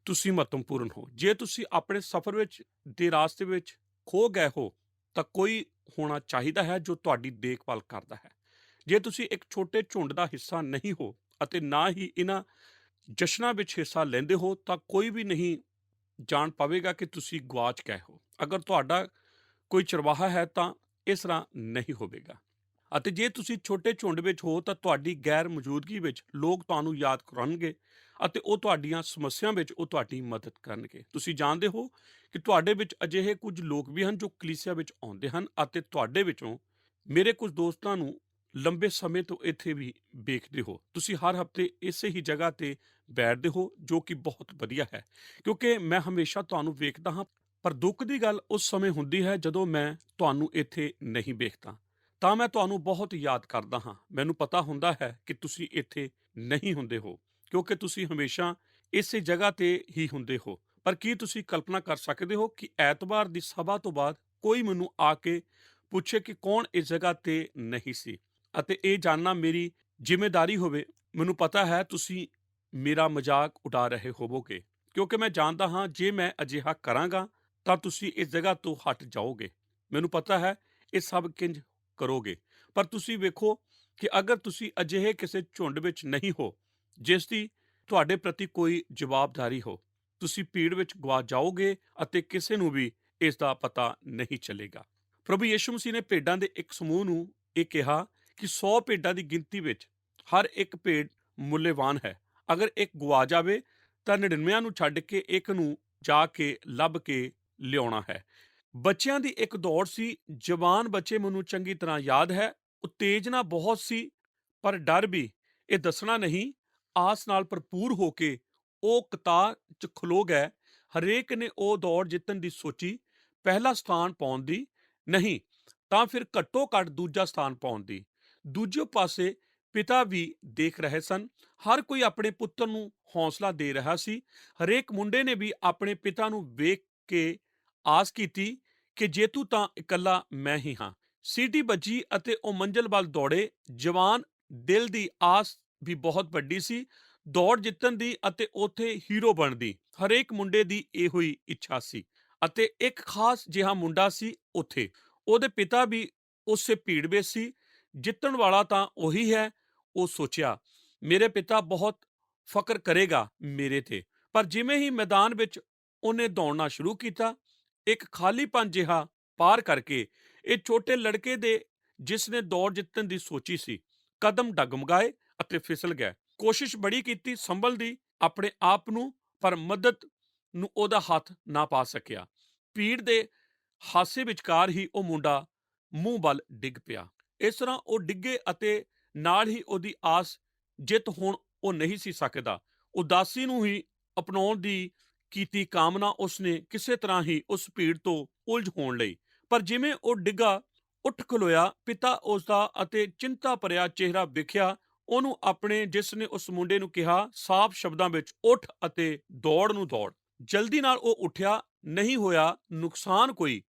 ਤੁਸੀਂ ਮਹੱਤਵਪੂਰਨ ਹੋ। ਜੇ ਤੁਸੀਂ ਆਪਣੇ ਸਫ਼ਰ ਵਿੱਚ ਦੇ ਰਾਸਤੇ ਵਿੱਚ ਖੋ ਗਏ ਹੋ ਤਾਂ ਕੋਈ ਹੋਣਾ ਚਾਹੀਦਾ ਹੈ ਜੋ ਤੁਹਾਡੀ ਦੇਖਭਾਲ ਕਰਦਾ ਹੈ। ਜੇ ਤੁਸੀਂ ਇੱਕ ਛੋਟੇ ਝੁੰਡ ਦਾ ਹਿੱਸਾ ਨਹੀਂ ਹੋ ਅਤੇ ਨਾ ਹੀ ਇਹਨਾਂ ਜਸ਼ਨਾਂ ਵਿੱਚ ਹਿੱਸਾ ਲੈਂਦੇ ਹੋ ਤਾਂ ਕੋਈ ਵੀ ਨਹੀਂ ਜਾਣ ਪਾਵੇਗਾ ਕਿ ਤੁਸੀਂ ਗੁਆਚ ਗਏ ਹੋ। ਅਗਰ ਤੁਹਾਡਾ ਕੋਈ ਚਰਵਾਹਾ ਹੈ ਤਾਂ ਇਸ ਤਰ੍ਹਾਂ ਨਹੀਂ ਹੋਵੇਗਾ। ਅਤੇ ਜੇ ਤੁਸੀਂ ਛੋਟੇ ਝੁੰਡ ਵਿੱਚ ਹੋ ਤਾਂ ਤੁਹਾਡੀ ਗੈਰ ਮੌਜੂਦਗੀ ਵਿੱਚ ਲੋਕ ਤੁਹਾਨੂੰ ਯਾਦ ਕਰਨਗੇ ਅਤੇ ਉਹ ਤੁਹਾਡੀਆਂ ਸਮੱਸਿਆਵਾਂ ਵਿੱਚ ਉਹ ਤੁਹਾਡੀ ਮਦਦ ਕਰਨਗੇ। ਤੁਸੀਂ ਜਾਣਦੇ ਹੋ ਕਿ ਤੁਹਾਡੇ ਵਿੱਚ ਅਜਿਹੇ ਕੁਝ ਲੋਕ ਵੀ ਹਨ ਜੋ ਕਲੀਸਿਆ ਵਿੱਚ ਆਉਂਦੇ ਹਨ ਅਤੇ ਤੁਹਾਡੇ ਵਿੱਚੋਂ ਮੇਰੇ ਕੁਝ ਦੋਸਤਾਂ ਨੂੰ ਲੰਬੇ ਸਮੇਂ ਤੋਂ ਇੱਥੇ ਵੀ ਵੇਖਦੇ ਹੋ। ਤੁਸੀਂ ਹਰ ਹਫ਼ਤੇ ਇਸੇ ਹੀ ਜਗ੍ਹਾ ਤੇ ਬੈਠਦੇ ਹੋ ਜੋ ਕਿ ਬਹੁਤ ਵਧੀਆ ਹੈ ਕਿਉਂਕਿ ਮੈਂ ਹਮੇਸ਼ਾ ਤੁਹਾਨੂੰ ਵੇਖਦਾ ਹਾਂ। ਪਰ ਦੁੱਖ ਦੀ ਗੱਲ ਉਸ ਸਮੇਂ ਹੁੰਦੀ ਹੈ ਜਦੋਂ ਮੈਂ ਤੁਹਾਨੂੰ ਇੱਥੇ ਨਹੀਂ ਵੇਖਦਾ ਤਾਂ ਮੈਂ ਤੁਹਾਨੂੰ ਬਹੁਤ ਯਾਦ ਕਰਦਾ ਹਾਂ। ਮੈਨੂੰ ਪਤਾ ਹੁੰਦਾ ਹੈ ਕਿ ਤੁਸੀਂ ਇੱਥੇ ਨਹੀਂ ਹੁੰਦੇ ਹੋ ਕਿਉਂਕਿ ਤੁਸੀਂ ਹਮੇਸ਼ਾ ਇਸੇ ਜਗ੍ਹਾ ਤੇ ਹੀ ਹੁੰਦੇ ਹੋ। ਪਰ ਕੀ ਤੁਸੀਂ ਕਲਪਨਾ ਕਰ ਸਕਦੇ ਹੋ ਕਿ ਐਤਵਾਰ ਦੀ ਸਭਾ ਤੋਂ ਬਾਅਦ ਕੋਈ ਮੈਨੂੰ ਆ ਕੇ ਪੁੱਛੇ ਕਿ ਕੌਣ ਇਸ ਜਗ੍ਹਾ ਤੇ ਨਹੀਂ ਸੀ ਅਤੇ ਇਹ ਜਾਣਨਾ ਮੇਰੀ ਜ਼ਿੰਮੇਵਾਰੀ ਹੋਵੇ। ਮੈਨੂੰ ਪਤਾ ਹੈ ਤੁਸੀਂ ਮੇਰਾ ਮਜ਼ਾਕ ਉਡਾ ਰਹੇ ਹੋਵੋਗੇ ਕਿਉਂਕਿ ਮੈਂ ਜਾਣਦਾ ਹਾਂ ਜੇ ਮੈਂ ਅਜਿਹਾ ਕਰਾਂਗਾ ਤਾਂ ਤੁਸੀਂ ਇਸ ਜਗ੍ਹਾ ਤੋਂ ਹਟ ਜਾਓਗੇ। ਮੈਨੂੰ ਪਤਾ ਹੈ ਇਹ ਸਭ ਕਿੰਜ ਕਰੋਗੇ। ਪਰ ਤੁਸੀਂ ਵੇਖੋ ਕਿ ਅਗਰ ਤੁਸੀਂ ਅਜਿਹੇ ਕਿਸੇ ਝੁੰਡ ਵਿੱਚ ਨਹੀਂ ਹੋ ਜਿਸ ਦੀ ਤੁਹਾਡੇ ਪ੍ਰਤੀ ਕੋਈ ਜਵਾਬਦਾਰੀ ਹੋ, ਤੁਸੀਂ ਭੀੜ ਵਿੱਚ ਗਵਾ ਜਾਓਗੇ ਅਤੇ ਕਿਸੇ ਨੂੰ ਵੀ ਇਸ ਦਾ ਪਤਾ ਨਹੀਂ ਚੱਲੇਗਾ। ਪ੍ਰਭੂ ਯੀਸ਼ੂ ਮਸੀਹ ਨੇ ਭੇਡਾਂ ਦੇ ਇੱਕ ਸਮੂਹ ਨੂੰ ਇਹ ਕਿਹਾ ਕਿ 100 ਭੇਡਾਂ ਦੀ ਗਿਣਤੀ ਵਿੱਚ ਹਰ ਇੱਕ ਭੇਡ ਮੁੱਲੇਵਾਨ ਹੈ। ਅਗਰ ਇੱਕ ਗੁਆ ਜਾਵੇ ਤਾਂ 99 ਨੂੰ ਛੱਡ ਕੇ ਇੱਕ ਨੂੰ ਜਾ ਕੇ ਲੱਭ ਕੇ ਲਿਆਉਣਾ ਹੈ। ਬੱਚਿਆਂ ਦੀ ਇੱਕ ਦੌੜ ਸੀ। ਜਵਾਨ ਬੱਚੇ ਮੈਨੂੰ ਚੰਗੀ ਤਰ੍ਹਾਂ ਯਾਦ ਹੈ। ਉਤੇਜਨਾ ਬਹੁਤ ਸੀ ਪਰ ਡਰ ਵੀ। ਇਹ ਦੱਸਣਾ ਨਹੀਂ, ਆਸ ਨਾਲ ਭਰਪੂਰ ਹੋ ਕੇ ਉਹ ਕਤਾਰ 'ਚ ਖਲੋ ਗਏ। ਹਰੇਕ ਨੇ ਉਹ ਦੌੜ ਜਿੱਤਣ ਦੀ ਸੋਚੀ, ਪਹਿਲਾ ਸਥਾਨ ਪਾਉਣ ਦੀ ਨਹੀਂ ਤਾਂ ਫਿਰ ਘੱਟੋ ਘੱਟ ਦੂਜਾ ਸਥਾਨ ਪਾਉਣ ਦੀ। ਦੂਜੇ ਪਾਸੇ ਪਿਤਾ ਵੀ ਦੇਖ ਰਹੇ ਸਨ। ਹਰ ਕੋਈ ਆਪਣੇ ਪੁੱਤਰ ਨੂੰ ਹੌਸਲਾ ਦੇ ਰਿਹਾ ਸੀ। ਹਰੇਕ ਮੁੰਡੇ ਨੇ ਵੀ ਆਪਣੇ ਪਿਤਾ ਨੂੰ ਵੇਖ ਕੇ ਆਸ ਕੀਤੀ ਕਿ ਜੇਤੂ ਤਾਂ ਇਕੱਲਾ ਮੈਂ ਹੀ ਹਾਂ। ਸੀਟੀ ਵੱਜੀ ਅਤੇ ਉਹ ਮੰਜ਼ਿਲ ਵੱਲ ਦੌੜੇ। ਜਵਾਨ ਦਿਲ ਦੀ ਆਸ ਵੀ ਬਹੁਤ ਵੱਡੀ ਸੀ, ਦੌੜ ਜਿੱਤਣ ਦੀ ਅਤੇ ਉੱਥੇ ਹੀਰੋ ਬਣਨ ਦੀ। ਹਰੇਕ ਮੁੰਡੇ ਦੀ ਇਹੋ ਹੀ ਇੱਛਾ ਸੀ ਅਤੇ ਇੱਕ ਖਾਸ ਜਿਹਾ ਮੁੰਡਾ ਸੀ ਉੱਥੇ। ਉਹਦੇ ਪਿਤਾ ਵੀ ਉਸੇ ਭੀੜ ਵਿੱਚ ਸੀ। ਜਿੱਤਣ ਵਾਲਾ ਤਾਂ ਉਹੀ ਹੈ, ਉਹ ਸੋਚਿਆ। ਮੇਰੇ ਪਿਤਾ ਬਹੁਤ ਫਖਰ ਕਰੇਗਾ ਮੇਰੇ ਤੇ। ਪਰ ਜਿਵੇਂ ਹੀ ਮੈਦਾਨ ਵਿੱਚ ਉਹਨੇ ਦੌੜਨਾ ਸ਼ੁਰੂ ਕੀਤਾ, ਇੱਕ ਖਾਲੀਪਨ ਜਿਹਾ ਪਾਰ ਕਰਕੇ ਇਹ ਛੋਟੇ ਲੜਕੇ ਦੇ ਜਿਸ ਨੇ ਦੌੜ ਜਿੱਤਣ ਦੀ ਸੋਚੀ ਸੀ, ਕਦਮ ਡਗਮਗਾਏ ਅਤੇ ਫਿਸਲ ਗਏ। ਕੋਸ਼ਿਸ਼ ਬੜੀ ਕੀਤੀ ਸੰਭਲ ਦੀ ਆਪਣੇ ਆਪ ਨੂੰ, ਪਰ ਮਦਦ ਨੂੰ ਉਹਦਾ ਹੱਥ ਨਾ ਪਾ ਸਕਿਆ। ਭੀੜ ਦੇ ਹਾਸੇ ਵਿਚਕਾਰ ਹੀ ਉਹ ਮੁੰਡਾ ਮੂੰਹ ਵੱਲ ਡਿੱਗ ਪਿਆ। ਇਸ ਤਰ੍ਹਾਂ ਉਹ ਡਿੱਗੇ ਅਤੇ ਨਾਲ ਹੀ ਉਹਦੀ ਆਸ ਜਿੱਤ ਹੁਣ ਉਹ ਨਹੀਂ ਸੀ ਸਕਦਾ। ਉਦਾਸੀ ਨੂੰ ਹੀ ਅਪਣਾਉਣ ਦੀ ਕੀਤੀ ਕਾਮਨਾ ਉਸਨੇ ਕਿਸੇ ਤਰ੍ਹਾਂ ਹੀ ਉਸ ਭੀੜ ਤੋਂ ਉਲਝ ਹੋਣ ਲਈ। ਪਰ ਜਿਵੇਂ ਉਹ ਡਿੱਗਾ, ਉੱਠ ਖਲੋਇਆ, ਪਿਤਾ ਉਸਦਾ ਅਤੇ ਚਿੰਤਾ ਭਰਿਆ ਚਿਹਰਾ ਵੇਖਿਆ ਉਹਨੂੰ ਆਪਣੇ, ਜਿਸ ਨੇ ਉਸ ਮੁੰਡੇ ਨੂੰ ਕਿਹਾ ਸਾਫ਼ ਸ਼ਬਦਾਂ ਵਿੱਚ, ਉੱਠ ਅਤੇ ਦੌੜ ਨੂੰ ਦੌੜ। ਜਲਦੀ ਨਾਲ ਉਹ ਉੱਠਿਆ। ਨਹੀਂ ਹੋਇਆ ਨੁਕਸਾਨ ਕੋਈ,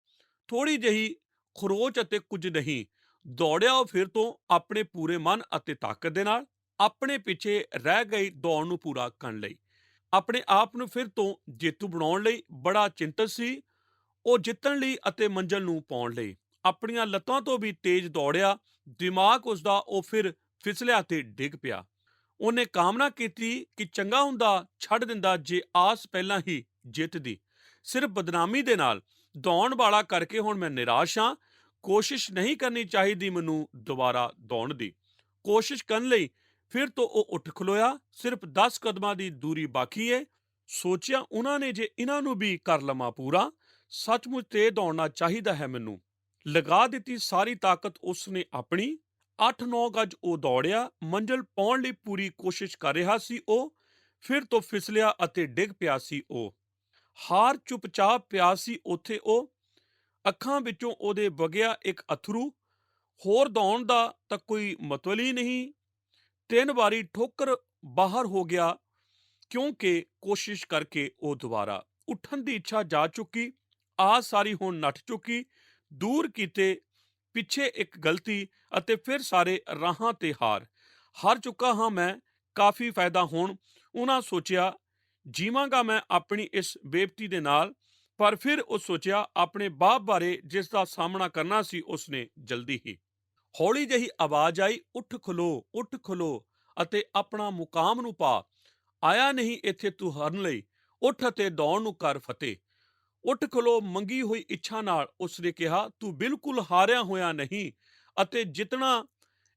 ਥੋੜੀ ਜਿਹੀ ਖਰੋਚ ਅਤੇ ਕੁਝ ਨਹੀਂ। ਦੌੜਿਆ ਉਹ ਫਿਰ ਤੋਂ ਆਪਣੇ ਪੂਰੇ ਮਨ ਅਤੇ ਤਾਕਤ ਦੇ ਨਾਲ, ਆਪਣੇ ਪਿੱਛੇ ਰਹਿ ਗਈ ਦੌੜ ਨੂੰ ਪੂਰਾ ਕਰਨ ਲਈ, ਆਪਣੇ ਆਪ ਨੂੰ ਫਿਰ ਤੋਂ ਜੇਤੂ ਬਣਾਉਣ ਲਈ। ਬੜਾ ਚਿੰਤਤ ਸੀ ਉਹ ਜਿੱਤਣ ਲਈ ਅਤੇ ਮੰਜ਼ਲ ਨੂੰ ਪਾਉਣ ਲਈ। ਆਪਣੀਆਂ ਲੱਤਾਂ ਤੋਂ ਵੀ ਤੇਜ਼ ਦੌੜਿਆ। ਦਿਮਾਗ ਉਸਦਾ ਉਹ ਫਿਰ ਫਿਸਲਿਆ ਤੇ ਡਿੱਗ ਪਿਆ। ਉਹਨੇ ਕਾਮਨਾ ਕੀਤੀ ਕਿ ਚੰਗਾ ਹੁੰਦਾ, ਛੱਡ ਦਿੰਦਾ ਜੇ ਆਸ ਪਹਿਲਾਂ ਹੀ ਜਿੱਤਦੀ। ਸਿਰਫ ਬਦਨਾਮੀ ਦੇ ਨਾਲ ਦੌੜਨ ਵਾਲਾ ਕਰਕੇ ਹੁਣ ਮੈਂ ਨਿਰਾਸ਼ ਹਾਂ। ਕੋਸ਼ਿਸ਼ ਨਹੀਂ ਕਰਨੀ ਚਾਹੀਦੀ ਮੈਨੂੰ ਦੁਬਾਰਾ ਦੌੜਨ ਦੀ। ਕੋਸ਼ਿਸ਼ ਕਰਨ ਲਈ ਫਿਰ ਤੋਂ ਉਹ ਉੱਠ ਖਲੋਇਆ। ਸਿਰਫ 10 ਕਦਮਾਂ ਦੀ ਦੂਰੀ ਬਾਕੀ ਏ। ਸੋਚਿਆ ਉਹਨਾਂ ਨੇ ਜੇ ਇਹਨਾਂ ਨੂੰ ਵੀ ਕਰ ਲਵਾਂ ਪੂਰਾ, ਸੱਚਮੁੱਚ ਤੇ ਦੌੜਨਾ ਚਾਹੀਦਾ ਹੈ ਮੈਨੂੰ। ਲਗਾ ਦਿੱਤੀ ਸਾਰੀ ਤਾਕਤ ਉਸਨੇ ਆਪਣੀ। 8-9 ਗਜ ਉਹ ਦੌੜਿਆ। ਮੰਜ਼ਿਲ ਪਾਉਣ ਲਈ ਪੂਰੀ ਕੋਸ਼ਿਸ਼ ਕਰ ਰਿਹਾ ਸੀ ਉਹ। ਫਿਰ ਤੋਂ ਫਿਸਲਿਆ ਅਤੇ ਡਿੱਗ ਪਿਆ ਸੀ ਉਹ। ਹਾਰ ਚੁੱਪਚਾਪ ਪਿਆ ਸੀ ਉੱਥੇ ਉਹ। ਅੱਖਾਂ ਵਿੱਚੋਂ ਉਹਦੇ ਵਗਿਆ ਇੱਕ ਅਥਰੂ। ਹੋਰ ਦੌੜਨ ਦਾ ਤਾਂ ਕੋਈ ਮਤਲਬ ਹੀ ਨਹੀਂ। 3 ਵਾਰੀ ਠੋਕਰ ਬਾਹਰ ਹੋ ਗਿਆ ਕਿਉਂਕਿ ਕੋਸ਼ਿਸ਼ ਕਰਕੇ ਉਹ ਦੁਬਾਰਾ ਉੱਠਣ ਦੀ ਇੱਛਾ ਜਾ ਚੁੱਕੀ। ਆਸ ਸਾਰੀ ਹੁਣ ਨੱਠ ਚੁੱਕੀ। ਦੂਰ ਕੀਤੇ ਪਿੱਛੇ ਇੱਕ ਗਲਤੀ ਅਤੇ ਫਿਰ ਸਾਰੇ ਰਾਹਾਂ ਤੇ ਹਾਰ ਚੁੱਕਾ ਹਾਂ ਮੈਂ। ਕਾਫੀ ਫਾਇਦਾ ਹੁਣ, ਉਹਨਾਂ ਸੋਚਿਆ। ਜੀਵਾਂਗਾ ਮੈਂ ਆਪਣੀ ਇਸ ਬੇਪਤੀ ਦੇ ਨਾਲ। ਪਰ ਫਿਰ ਉਹ ਸੋਚਿਆ ਆਪਣੇ ਬਾਪ ਬਾਰੇ ਜਿਸ ਦਾ ਸਾਹਮਣਾ ਕਰਨਾ ਸੀ ਉਸਨੇ ਜਲਦੀ ਹੀ। ਹੌਲੀ ਜਿਹੀ ਆਵਾਜ਼ ਆਈ, ਉੱਠ ਖਲੋ, ਉੱਠ ਖਲੋ ਅਤੇ ਆਪਣਾ ਮੁਕਾਮ ਨੂੰ ਪਾ। ਆਇਆ ਨਹੀਂ ਇੱਥੇ ਤੂੰ ਹਾਰਨ ਲਈ, ਉੱਠ ਅਤੇ ਦੌੜ ਨੂੰ ਕਰ ਫਤਿਹ। ਉੱਠ ਖਲੋ ਮੰਗੀ ਹੋਈ ਇੱਛਾ ਨਾਲ ਉਸਨੇ ਕਿਹਾ, ਤੂੰ ਬਿਲਕੁਲ ਹਾਰਿਆ ਹੋਇਆ ਨਹੀਂ ਅਤੇ ਜਿੱਤਣਾ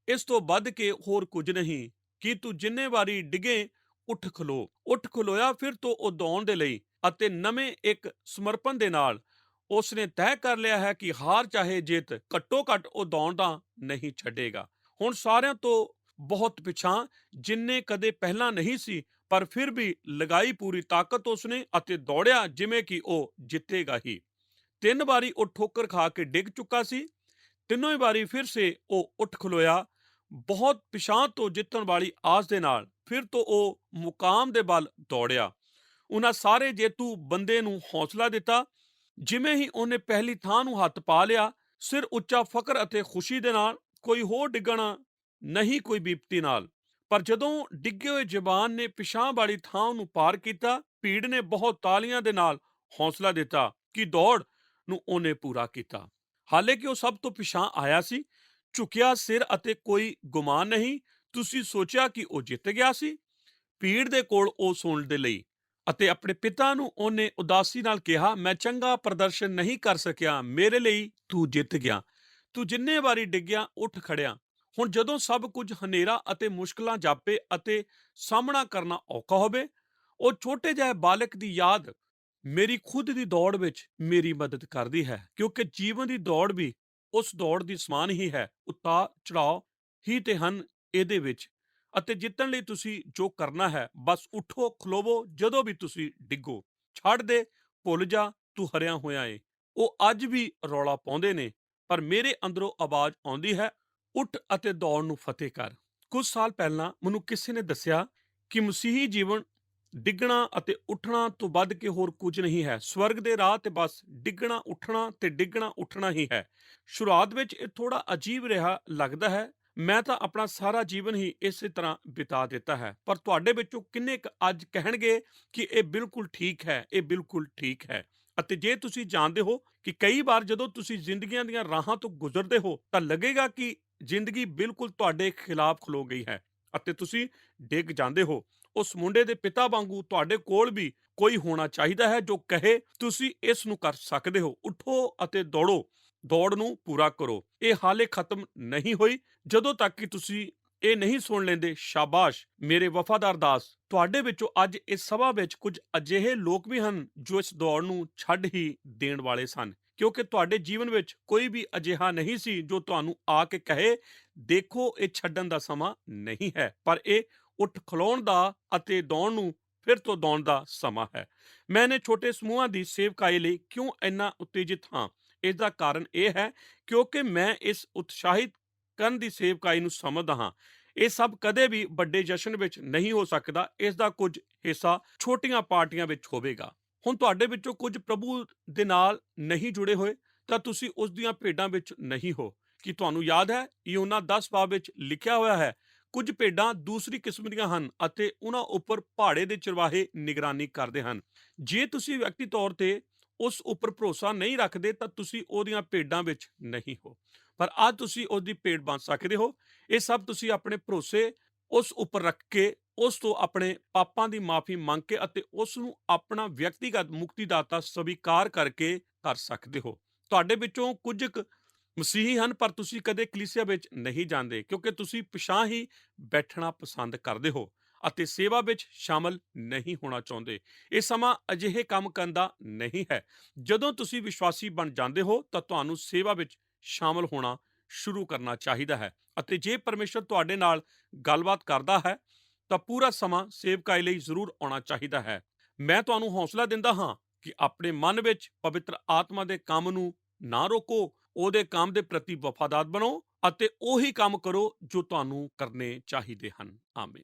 ਇਸ ਤੋਂ ਵੱਧ ਕੇ ਹੋਰ ਕੁਝ ਨਹੀਂ। ਕਿ ਤੂੰ ਜਿੰਨੇ ਵਾਰੀ ਡਿੱਗੇ, ਉੱਠ ਖਲੋ। ਉੱਠ ਖਲੋਇਆ ਫਿਰ ਤੋਂ ਉਹ ਦੌੜਨ ਦੇ ਲਈ ਅਤੇ ਨਵੇਂ ਇੱਕ ਸਮਰਪਣ ਦੇ ਨਾਲ ਉਸਨੇ ਤੈਅ ਕਰ ਲਿਆ ਹੈ ਕਿ ਹਾਰ ਚਾਹੇ ਜਿੱਤ, ਘੱਟੋ ਘੱਟ ਉਹ ਦੌੜਨਾ ਨਹੀਂ ਛੱਡੇਗਾ। ਹੁਣ ਸਾਰਿਆਂ ਤੋਂ ਬਹੁਤ ਪਿਛਾਂ, ਜਿੰਨੇ ਕਦੇ ਪਹਿਲਾਂ ਨਹੀਂ ਸੀ, ਪਰ ਫਿਰ ਵੀ ਲਗਾਈ ਪੂਰੀ ਤਾਕਤ ਉਸਨੇ ਅਤੇ ਦੌੜਿਆ ਜਿਵੇਂ ਕਿ ਉਹ ਜਿੱਤੇਗਾ ਹੀ। 3 ਵਾਰੀ ਉਹ ਠੋਕਰ ਖਾ ਕੇ ਡਿੱਗ ਚੁੱਕਾ ਸੀ। ਤਿੰਨੋਂ ਹੀ ਵਾਰੀ ਫਿਰ ਸੇ ਉਹ ਉੱਠ ਖਲੋਇਆ, ਬਹੁਤ ਪਿਛਾਂ ਤੋਂ ਜਿੱਤਣ ਵਾਲੀ ਆਸ ਦੇ ਨਾਲ। ਫਿਰ ਤੋਂ ਉਹ ਮੁਕਾਮ ਦੇ ਵੱਲ ਦੌੜਿਆ। ਉਹਨਾਂ ਸਾਰੇ ਜੇਤੂ ਬੰਦੇ ਨੂੰ ਹੌਸਲਾ ਦਿੱਤਾ। ਜਿਵੇਂ ਹੀ ਉਹਨੇ ਪਹਿਲੀ ਥਾਂ ਨੂੰ ਹੱਥ ਪਾ ਲਿਆ, ਸਿਰ ਉੱਚਾ ਫਕਰ ਅਤੇ ਖੁਸ਼ੀ ਦੇ ਨਾਲ, ਕੋਈ ਹੋਰ ਡਿੱਗਣਾ ਨਹੀਂ, ਕੋਈ ਬਿਪਤੀ ਨਾਲ। ਪਰ ਜਦੋਂ ਡਿੱਗੇ ਹੋਏ ਜਵਾਨ ਨੇ ਪਿਛਾਂ ਵਾਲੀ ਥਾਂ ਨੂੰ ਪਾਰ ਕੀਤਾ, ਭੀੜ ਨੇ ਬਹੁਤ ਤਾਲੀਆਂ ਦੇ ਨਾਲ ਹੌਸਲਾ ਦਿੱਤਾ ਕਿ ਦੌੜ ਨੂੰ ਉਹਨੇ ਪੂਰਾ ਕੀਤਾ। ਹਾਲੇ ਕਿ ਉਹ ਸਭ ਤੋਂ ਪਿਛਾਂ ਆਇਆ ਸੀ। ਝੁਕਿਆ ਸਿਰ ਅਤੇ ਕੋਈ ਗੁਮਾਨ ਨਹੀਂ। ਤੁਸੀਂ ਸੋਚਿਆ ਕਿ ਉਹ ਜਿੱਤ ਗਿਆ ਸੀ? ਭੀੜ ਦੇ ਕੋਲ ਉਹ ਸੁਣਨ ਦੇ ਲਈ ਅਤੇ ਆਪਣੇ ਪਿਤਾ ਨੂੰ ਉਹਨੇ ਉਦਾਸੀ ਨਾਲ ਕਿਹਾ, ਮੈਂ ਚੰਗਾ ਪ੍ਰਦਰਸ਼ਨ ਨਹੀਂ ਕਰ ਸਕਿਆ, ਮੇਰੇ ਲਈ ਤੂੰ ਜਿੱਤ ਗਿਆ। ਤੂੰ ਜਿੰਨੇ ਵਾਰੀ ਡਿੱਗਿਆ, ਉੱਠ ਖੜਿਆ। ਹੁਣ ਜਦੋਂ ਸਭ ਕੁਝ ਹਨੇਰਾ ਅਤੇ ਮੁਸ਼ਕਲਾਂ ਜਾਪੇ ਅਤੇ ਸਾਹਮਣਾ ਕਰਨਾ ਔਖਾ ਹੋਵੇ, ਉਹ ਛੋਟੇ ਜਿਹੇ ਬਾਲਕ ਦੀ ਯਾਦ ਮੇਰੀ ਖੁਦ ਦੀ ਦੌੜ ਵਿੱਚ ਮੇਰੀ ਮਦਦ ਕਰਦੀ ਹੈ। ਕਿਉਂਕਿ ਜੀਵਨ ਦੀ ਦੌੜ ਵੀ ਉਸ ਦੌੜ ਦੀ ਸਮਾਨ ਹੀ ਹੈ। ਉਤਾਰ ਚੜਾਅ ਹੀ ਤੇ ਹਨ ਇਹਦੇ ਵਿੱਚ। ਅਤੇ ਜਿੱਤਣ ਲਈ ਤੁਸੀਂ ਜੋ ਕਰਨਾ ਹੈ, ਬਸ ਉੱਠੋ ਖਲੋਵੋ। ਜਦੋਂ ਵੀ ਤੁਸੀਂ ਡਿੱਗੋ, ਛੱਡ ਦੇ, ਭੁੱਲ ਜਾ ਤੂੰ ਹਰਿਆ ਹੋਇਆ ਏ। ਉਹ ਅੱਜ ਵੀ ਰੌਲਾ ਪਾਉਂਦੇ ਨੇ, ਪਰ ਮੇਰੇ ਅੰਦਰੋਂ ਆਵਾਜ਼ ਆਉਂਦੀ ਹੈ, ਉੱਠ ਅਤੇ ਦੌੜ ਨੂੰ ਫਤਿਹ ਕਰ। ਕੁਝ ਸਾਲ ਪਹਿਲਾਂ ਮੈਨੂੰ ਕਿਸੇ ਨੇ ਦੱਸਿਆ ਕਿ ਮਸੀਹੀ ਜੀਵਨ ਡਿੱਗਣਾ ਅਤੇ ਉੱਠਣਾ ਤੋਂ ਵੱਧ ਕੇ ਹੋਰ ਕੁਝ ਨਹੀਂ ਹੈ। ਸਵਰਗ ਦੇ ਰਾਹ ਤੇ ਬਸ ਡਿੱਗਣਾ ਉੱਠਣਾ ਤੇ ਡਿੱਗਣਾ ਉੱਠਣਾ ਹੀ ਹੈ। ਸ਼ੁਰੂਆਤ ਵਿੱਚ ਇਹ ਥੋੜਾ ਅਜੀਬ ਰਿਹਾ ਲੱਗਦਾ ਹੈ। ਮੈਂ ਤਾਂ ਆਪਣਾ ਸਾਰਾ ਜੀਵਨ ਹੀ ਇਸੇ ਤਰ੍ਹਾਂ ਬਿਤਾ ਦਿੱਤਾ ਹੈ। ਪਰ ਤੁਹਾਡੇ ਵਿੱਚੋਂ ਕਿੰਨੇ ਅੱਜ ਕਹਿਣਗੇ ਕਿ ਇਹ ਬਿਲਕੁਲ ਠੀਕ ਹੈ, ਇਹ ਬਿਲਕੁਲ ਠੀਕ ਹੈ। ਅਤੇ ਜੇ ਤੁਸੀਂ ਜਾਣਦੇ ਹੋ ਕਿ ਕਈ ਵਾਰ ਜਦੋਂ ਤੁਸੀਂ ਜ਼ਿੰਦਗੀਆਂ ਦੀਆਂ ਰਾਹਾਂ ਤੋਂ ਗੁਜ਼ਰਦੇ ਹੋ ਤਾਂ ਲੱਗੇਗਾ ਕਿ ਜ਼ਿੰਦਗੀ ਬਿਲਕੁਲ ਤੁਹਾਡੇ ਖਿਲਾਫ ਖਲੋ ਗਈ ਹੈ ਅਤੇ ਤੁਸੀਂ ਡਿੱਗ ਜਾਂਦੇ ਹੋ। ਉਸ ਮੁੰਡੇ ਦੇ ਪਿਤਾ ਵਾਂਗੂ ਤੁਹਾਡੇ ਕੋਲ ਵੀ ਕੋਈ ਹੋਣਾ ਚਾਹੀਦਾ ਹੈ ਜੋ ਕਹੇ, ਤੁਸੀਂ ਇਸ ਨੂੰ ਕਰ ਸਕਦੇ ਹੋ, ਉੱਠੋ ਅਤੇ ਦੌੜੋ, ਦੌੜ ਨੂੰ ਪੂਰਾ ਕਰੋ। ਇਹ ਹਾਲੇ ਖਤਮ ਨਹੀਂ ਹੋਈ ਜਦੋਂ ਤੱਕ ਕਿ ਤੁਸੀਂ ਇਹ ਨਹੀਂ ਸੁਣ ਲੈਂਦੇ, ਸ਼ਾਬਾਸ਼ ਮੇਰੇ ਵਫਾਦਾਰ ਦਾਸ। ਤੁਹਾਡੇ ਵਿੱਚੋਂ ਅੱਜ ਇਸ ਸਭਾ ਵਿੱਚ ਕੁਝ ਅਜਿਹੇ ਲੋਕ ਵੀ ਹਨ ਜੋ ਇਸ ਦੌੜ ਨੂੰ ਛੱਡ ਹੀ ਦੇਣ ਵਾਲੇ ਸਨ, ਕਿਉਂਕਿ ਤੁਹਾਡੇ ਜੀਵਨ ਵਿੱਚ ਕੋਈ ਵੀ ਅਜਿਹਾ ਨਹੀਂ ਸੀ ਜੋ ਤੁਹਾਨੂੰ ਆ ਕੇ ਕਹੇ, ਦੇਖੋ ਇਹ ਛੱਡਣ ਦਾ ਸਮਾਂ ਨਹੀਂ ਹੈ, ਪਰ ਇਹ ਉੱਠ ਖਲੋਣ ਦਾ ਅਤੇ ਦੌੜ ਨੂੰ ਫਿਰ ਤੋਂ ਦੌੜਨ ਦਾ ਸਮਾਂ ਹੈ। ਮੈਂ ਇਹਨੇ ਛੋਟੇ ਸਮੂਹਾਂ ਦੀ ਸੇਵਕਾਈ ਲਈ ਕਿਉਂ ਇੰਨਾ ਉਤੇਜਿਤ ਹਾਂ? ਇਸ ਦਾ ਕਾਰਨ ਇਹ ਹੈ ਕਿਉਂਕਿ ਮੈਂ ਇਸ ਉਤਸ਼ਾਹਿਤ ਕਰਨ ਦੀ ਸੇਵਕਾਈ ਨੂੰ ਸਮਝਦਾ ਹਾਂ। ਇਹ ਸਭ ਕਦੇ ਵੀ ਵੱਡੇ ਜਸ਼ਨ ਵਿੱਚ ਨਹੀਂ ਹੋ ਸਕਦਾ, ਇਸ ਦਾ ਕੁਝ ਹਿੱਸਾ ਛੋਟੀਆਂ ਪਾਰਟੀਆਂ ਵਿੱਚ ਹੋਵੇਗਾ। ਹੁਣ ਤੁਹਾਡੇ ਵਿੱਚੋਂ ਕੁਝ ਪ੍ਰਭੂ ਦੇ ਨਾਲ ਨਹੀਂ ਜੁੜੇ ਹੋਏ ਤਾਂ ਤੁਸੀਂ ਉਸ ਦੀਆਂ ਭੇਡਾਂ ਵਿੱਚ ਨਹੀਂ ਹੋ। ਕੀ ਤੁਹਾਨੂੰ ਯਾਦ ਹੈ ਯੋਨਾ 10 ਵਿੱਚ ਲਿਖਿਆ ਹੋਇਆ ਹੈ, ਕੁਝ ਭੇਡਾਂ ਦੂਸਰੀ ਕਿਸਮ ਦੀਆਂ ਹਨ ਅਤੇ ਉਹਨਾਂ ਉੱਪਰ ਪਹਾੜੇ ਦੇ ਚਰਵਾਹੇ ਨਿਗਰਾਨੀ ਕਰਦੇ ਹਨ। ਜੇ ਤੁਸੀਂ ਵਿਅਕਤੀ ਤੌਰ ਤੇ ਉਸ ਉੱਪਰ ਭਰੋਸਾ ਨਹੀਂ ਰੱਖਦੇ ਤਾਂ ਤੁਸੀਂ ਉਹਦੀਆਂ ਭੇਡਾਂ ਵਿੱਚ ਨਹੀਂ ਹੋ, ਪਰ ਅੱਜ ਤੁਸੀਂ ਉਹਦੀ ਭੇਡ ਬਣ ਸਕਦੇ ਹੋ। ਇਹ ਸਭ ਤੁਸੀਂ ਆਪਣੇ ਭਰੋਸੇ ਉਸ ਉੱਪਰ ਰੱਖ ਕੇ, ਉਸ ਤੋਂ ਆਪਣੇ ਪਾਪਾਂ ਦੀ ਮਾਫੀ ਮੰਗ ਕੇ ਅਤੇ ਉਸ ਨੂੰ ਆਪਣਾ ਵਿਅਕਤੀਗਤ ਮੁਕਤੀਦਾਤਾ ਸਵੀਕਾਰ ਕਰਕੇ ਕਰ ਸਕਦੇ ਹੋ। ਤੁਹਾਡੇ ਵਿੱਚੋਂ ਕੁਝ ਕੁ ਮਸੀਹੀ ਹਨ, ਪਰ ਤੁਸੀਂ ਕਦੇ ਕਲੀਸਿਆ ਵਿੱਚ ਨਹੀਂ ਜਾਂਦੇ ਕਿਉਂਕਿ ਤੁਸੀਂ ਪਿਛਾਂਹ ਹੀ ਬੈਠਣਾ ਪਸੰਦ ਕਰਦੇ ਹੋ ਅਤੇ ਸੇਵਾ ਵਿੱਚ ਸ਼ਾਮਲ ਨਹੀਂ ਹੋਣਾ ਚਾਹੁੰਦੇ। ਇਹ ਸਮਾਂ ਅਜਿਹੇ ਕੰਮ ਕਰਨ ਦਾ ਨਹੀਂ ਹੈ। ਜਦੋਂ ਤੁਸੀਂ ਵਿਸ਼ਵਾਸੀ ਬਣ ਜਾਂਦੇ ਹੋ ਤਾਂ ਤੁਹਾਨੂੰ ਸੇਵਾ ਵਿੱਚ ਸ਼ਾਮਲ ਹੋਣਾ ਸ਼ੁਰੂ ਕਰਨਾ ਚਾਹੀਦਾ ਹੈ, ਅਤੇ ਜੇ ਪਰਮੇਸ਼ਰ ਤੁਹਾਡੇ ਨਾਲ ਗੱਲਬਾਤ ਕਰਦਾ ਹੈ ਤਾਂ ਪੂਰਾ ਸਮਾਂ ਸੇਵਕਾਈ ਲਈ ਜ਼ਰੂਰ ਆਉਣਾ ਚਾਹੀਦਾ ਹੈ। ਮੈਂ ਤੁਹਾਨੂੰ ਹੌਸਲਾ ਦਿੰਦਾ ਹਾਂ ਕਿ ਆਪਣੇ ਮਨ ਵਿੱਚ ਪਵਿੱਤਰ ਆਤਮਾ ਦੇ ਕੰਮ ਨੂੰ ਨਾ ਰੋਕੋ, ਉਹਦੇ ਕੰਮ ਦੇ ਪ੍ਰਤੀ ਵਫਾਦਾਰ ਬਣੋ ਅਤੇ ਉਹੀ ਕੰਮ ਕਰੋ ਜੋ ਤੁਹਾਨੂੰ ਕਰਨੇ ਚਾਹੀਦੇ ਹਨ। ਆਮੀਨ।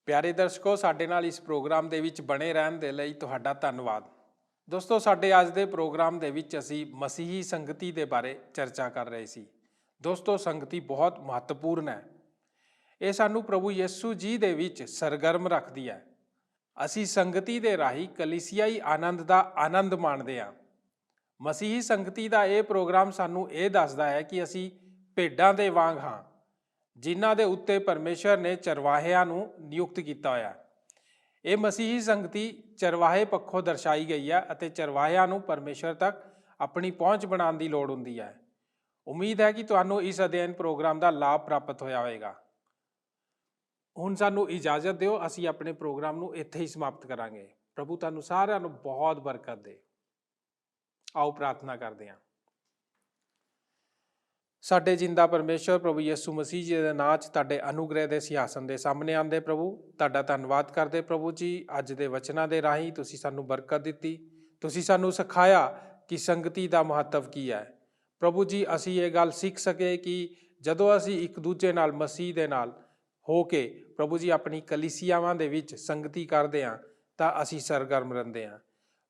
ਪਿਆਰੇ ਦਰਸ਼ਕੋ, ਸਾਡੇ ਨਾਲ ਇਸ ਪ੍ਰੋਗਰਾਮ ਦੇ ਵਿੱਚ ਬਣੇ ਰਹਿਣ ਦੇ ਲਈ ਤੁਹਾਡਾ ਧੰਨਵਾਦ। ਦੋਸਤੋ, ਸਾਡੇ ਅੱਜ ਦੇ ਪ੍ਰੋਗਰਾਮ ਦੇ ਵਿੱਚ ਅਸੀਂ ਮਸੀਹੀ ਸੰਗਤੀ ਦੇ ਬਾਰੇ ਚਰਚਾ ਕਰ ਰਹੇ ਸੀ। ਦੋਸਤੋ, ਸੰਗਤੀ ਬਹੁਤ ਮਹੱਤਵਪੂਰਨ ਹੈ। ਇਹ ਸਾਨੂੰ ਪ੍ਰਭੂ ਯਿਸੂ ਜੀ ਦੇ ਵਿੱਚ ਸਰਗਰਮ ਰੱਖਦੀ ਹੈ। ਅਸੀਂ ਸੰਗਤੀ ਦੇ ਰਾਹੀਂ ਕਲੀਸਿਆਈ ਆਨੰਦ ਦਾ ਆਨੰਦ ਮਾਣਦੇ ਹਾਂ। ਮਸੀਹੀ ਸੰਗਤੀ ਦਾ ਇਹ ਪ੍ਰੋਗਰਾਮ ਸਾਨੂੰ ਇਹ ਦੱਸਦਾ ਹੈ ਕਿ ਅਸੀਂ ਭੇਡਾਂ ਦੇ ਵਾਂਗ ਹਾਂ, ਜਿਨ੍ਹਾਂ ਦੇ ਉੱਤੇ ਪਰਮੇਸ਼ਰ ਨੇ ਚਰਵਾਹਿਆਂ ਨੂੰ ਨਿਯੁਕਤ ਕੀਤਾ ਹੋਇਆ। ਇਹ ਮਸੀਹੀ ਸੰਗਤੀ ਚਰਵਾਹੇ ਪੱਖੋਂ ਦਰਸਾਈ ਗਈ ਹੈ ਅਤੇ ਚਰਵਾਹਿਆਂ ਨੂੰ ਪਰਮੇਸ਼ਰ ਤੱਕ ਆਪਣੀ ਪਹੁੰਚ ਬਣਾਉਣ ਦੀ ਲੋੜ ਹੁੰਦੀ ਹੈ। ਉਮੀਦ ਹੈ ਕਿ ਤੁਹਾਨੂੰ ਇਸ ਅਧਿਐਨ ਪ੍ਰੋਗਰਾਮ ਦਾ ਲਾਭ ਪ੍ਰਾਪਤ ਹੋਇਆ ਹੋਵੇਗਾ। ਹੁਣ ਸਾਨੂੰ ਇਜਾਜ਼ਤ ਦਿਓ, ਅਸੀਂ ਆਪਣੇ ਪ੍ਰੋਗਰਾਮ ਨੂੰ ਇੱਥੇ ਹੀ ਸਮਾਪਤ ਕਰਾਂਗੇ। ਪ੍ਰਭੂ ਤੁਹਾਨੂੰ ਸਾਰਿਆਂ ਨੂੰ ਬਹੁਤ ਬਰਕਤ ਦੇ। ਆਓ ਪ੍ਰਾਰਥਨਾ ਕਰਦੇ ਹਾਂ। ਸਾਡੇ ਜਿੰਦਾ ਪਰਮੇਸ਼ਰ ਪ੍ਰਭੂ ਯਿਸੂ ਮਸੀਹ ਜੀ ਦੇ ਨਾਂ 'ਚ ਤੁਹਾਡੇ ਅਨੁਗ੍ਰਹਿ ਦੇ ਸਿਆਸਨ ਦੇ ਸਾਹਮਣੇ ਆਉਂਦੇ ਪ੍ਰਭੂ, ਤੁਹਾਡਾ ਧੰਨਵਾਦ ਕਰਦੇ ਪ੍ਰਭੂ ਜੀ। ਅੱਜ ਦੇ ਵਚਨਾਂ ਦੇ ਰਾਹੀਂ ਤੁਸੀਂ ਸਾਨੂੰ ਬਰਕਤ ਦਿੱਤੀ, ਤੁਸੀਂ ਸਾਨੂੰ ਸਿਖਾਇਆ ਕਿ ਸੰਗਤੀ ਦਾ ਮਹੱਤਵ ਕੀ ਹੈ। ਪ੍ਰਭੂ ਜੀ, ਅਸੀਂ ਇਹ ਗੱਲ ਸਿੱਖ ਸਕੇ ਕਿ ਜਦੋਂ ਅਸੀਂ ਇੱਕ ਦੂਜੇ ਨਾਲ ਮਸੀਹ ਦੇ ਨਾਲ ਹੋ ਕੇ ਪ੍ਰਭੂ ਜੀ ਆਪਣੀ ਕਲੀਸਿਆਵਾਂ ਦੇ ਵਿੱਚ ਸੰਗਤੀ ਕਰਦੇ ਹਾਂ ਤਾਂ ਅਸੀਂ ਸਰਗਰਮ ਰਹਿੰਦੇ ਹਾਂ।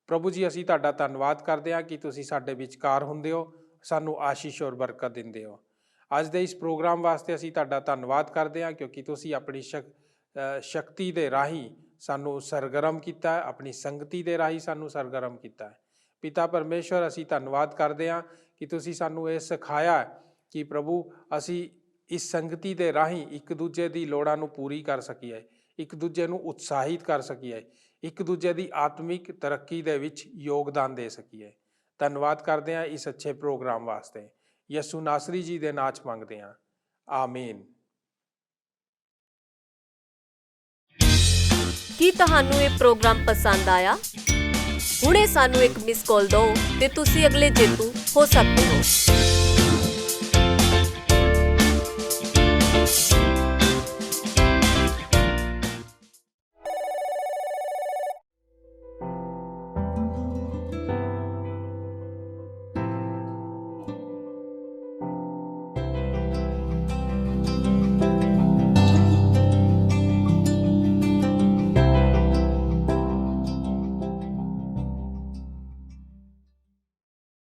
ਪ੍ਰਭੂ ਜੀ, ਅਸੀਂ ਤੁਹਾਡਾ ਧੰਨਵਾਦ ਕਰਦੇ ਹਾਂ ਕਿ ਤੁਸੀਂ ਸਾਡੇ ਵਿਚਕਾਰ ਹੁੰਦੇ ਹੋ, ਸਾਨੂੰ ਆਸ਼ੀਸ਼ ਔਰ ਬਰਕਤ ਦਿੰਦੇ ਹੋ। ਅੱਜ ਦੇ ਇਸ ਪ੍ਰੋਗਰਾਮ ਵਾਸਤੇ ਅਸੀਂ ਤੁਹਾਡਾ ਧੰਨਵਾਦ ਕਰਦੇ ਹਾਂ ਕਿਉਂਕਿ ਤੁਸੀਂ ਆਪਣੀ ਸ਼ਕਤੀ ਦੇ ਰਾਹੀਂ ਸਾਨੂੰ ਸਰਗਰਮ ਕੀਤਾ ਹੈ, ਆਪਣੀ ਸੰਗਤੀ ਦੇ ਰਾਹੀਂ ਸਾਨੂੰ ਸਰਗਰਮ ਕੀਤਾ ਹੈ। ਪਿਤਾ ਪਰਮੇਸ਼ਵਰ, ਅਸੀਂ ਧੰਨਵਾਦ ਕਰਦੇ ਹਾਂ ਕਿ ਤੁਸੀਂ ਸਾਨੂੰ ਇਹ ਸਿਖਾਇਆ ਕਿ ਪ੍ਰਭੂ ਅਸੀਂ ਇਸ ਸੰਗਤੀ ਦੇ ਰਾਹੀਂ ਇੱਕ ਦੂਜੇ ਦੀ ਲੋੜਾਂ ਨੂੰ ਪੂਰੀ ਕਰ ਸਕੀਏ, ਇੱਕ ਦੂਜੇ ਨੂੰ ਉਤਸ਼ਾਹਿਤ ਕਰ ਸਕੀਏ, ਇੱਕ ਦੂਜੇ ਦੀ ਆਤਮਿਕ ਤਰੱਕੀ ਦੇ ਵਿੱਚ ਯੋਗਦਾਨ ਦੇ ਸਕੀਏ। ਧੰਨਵਾਦ ਕਰਦੇ ਹਾਂ ਇਸ ਅੱਛੇ ਪ੍ਰੋਗਰਾਮ ਵਾਸਤੇ। ਯਿਸੂ ਨਾਸਰੀ ਜੀ ਦੇ ਨਾਂ 'ਚ ਮੰਗਦੇ ਹਾਂ, ਆਮੀਨ। ਕੀ ਤੁਹਾਨੂੰ ਇਹ ਪ੍ਰੋਗਰਾਮ ਪਸੰਦ ਆਇਆ? ਹੁਣੇ ਸਾਨੂੰ ਇੱਕ ਮਿਸ ਕਾਲ ਦਿਓ ਤੇ ਤੁਸੀਂ ਅਗਲੇ ਜੇਤੂ ਹੋ ਸਕਦੇ ਹੋ।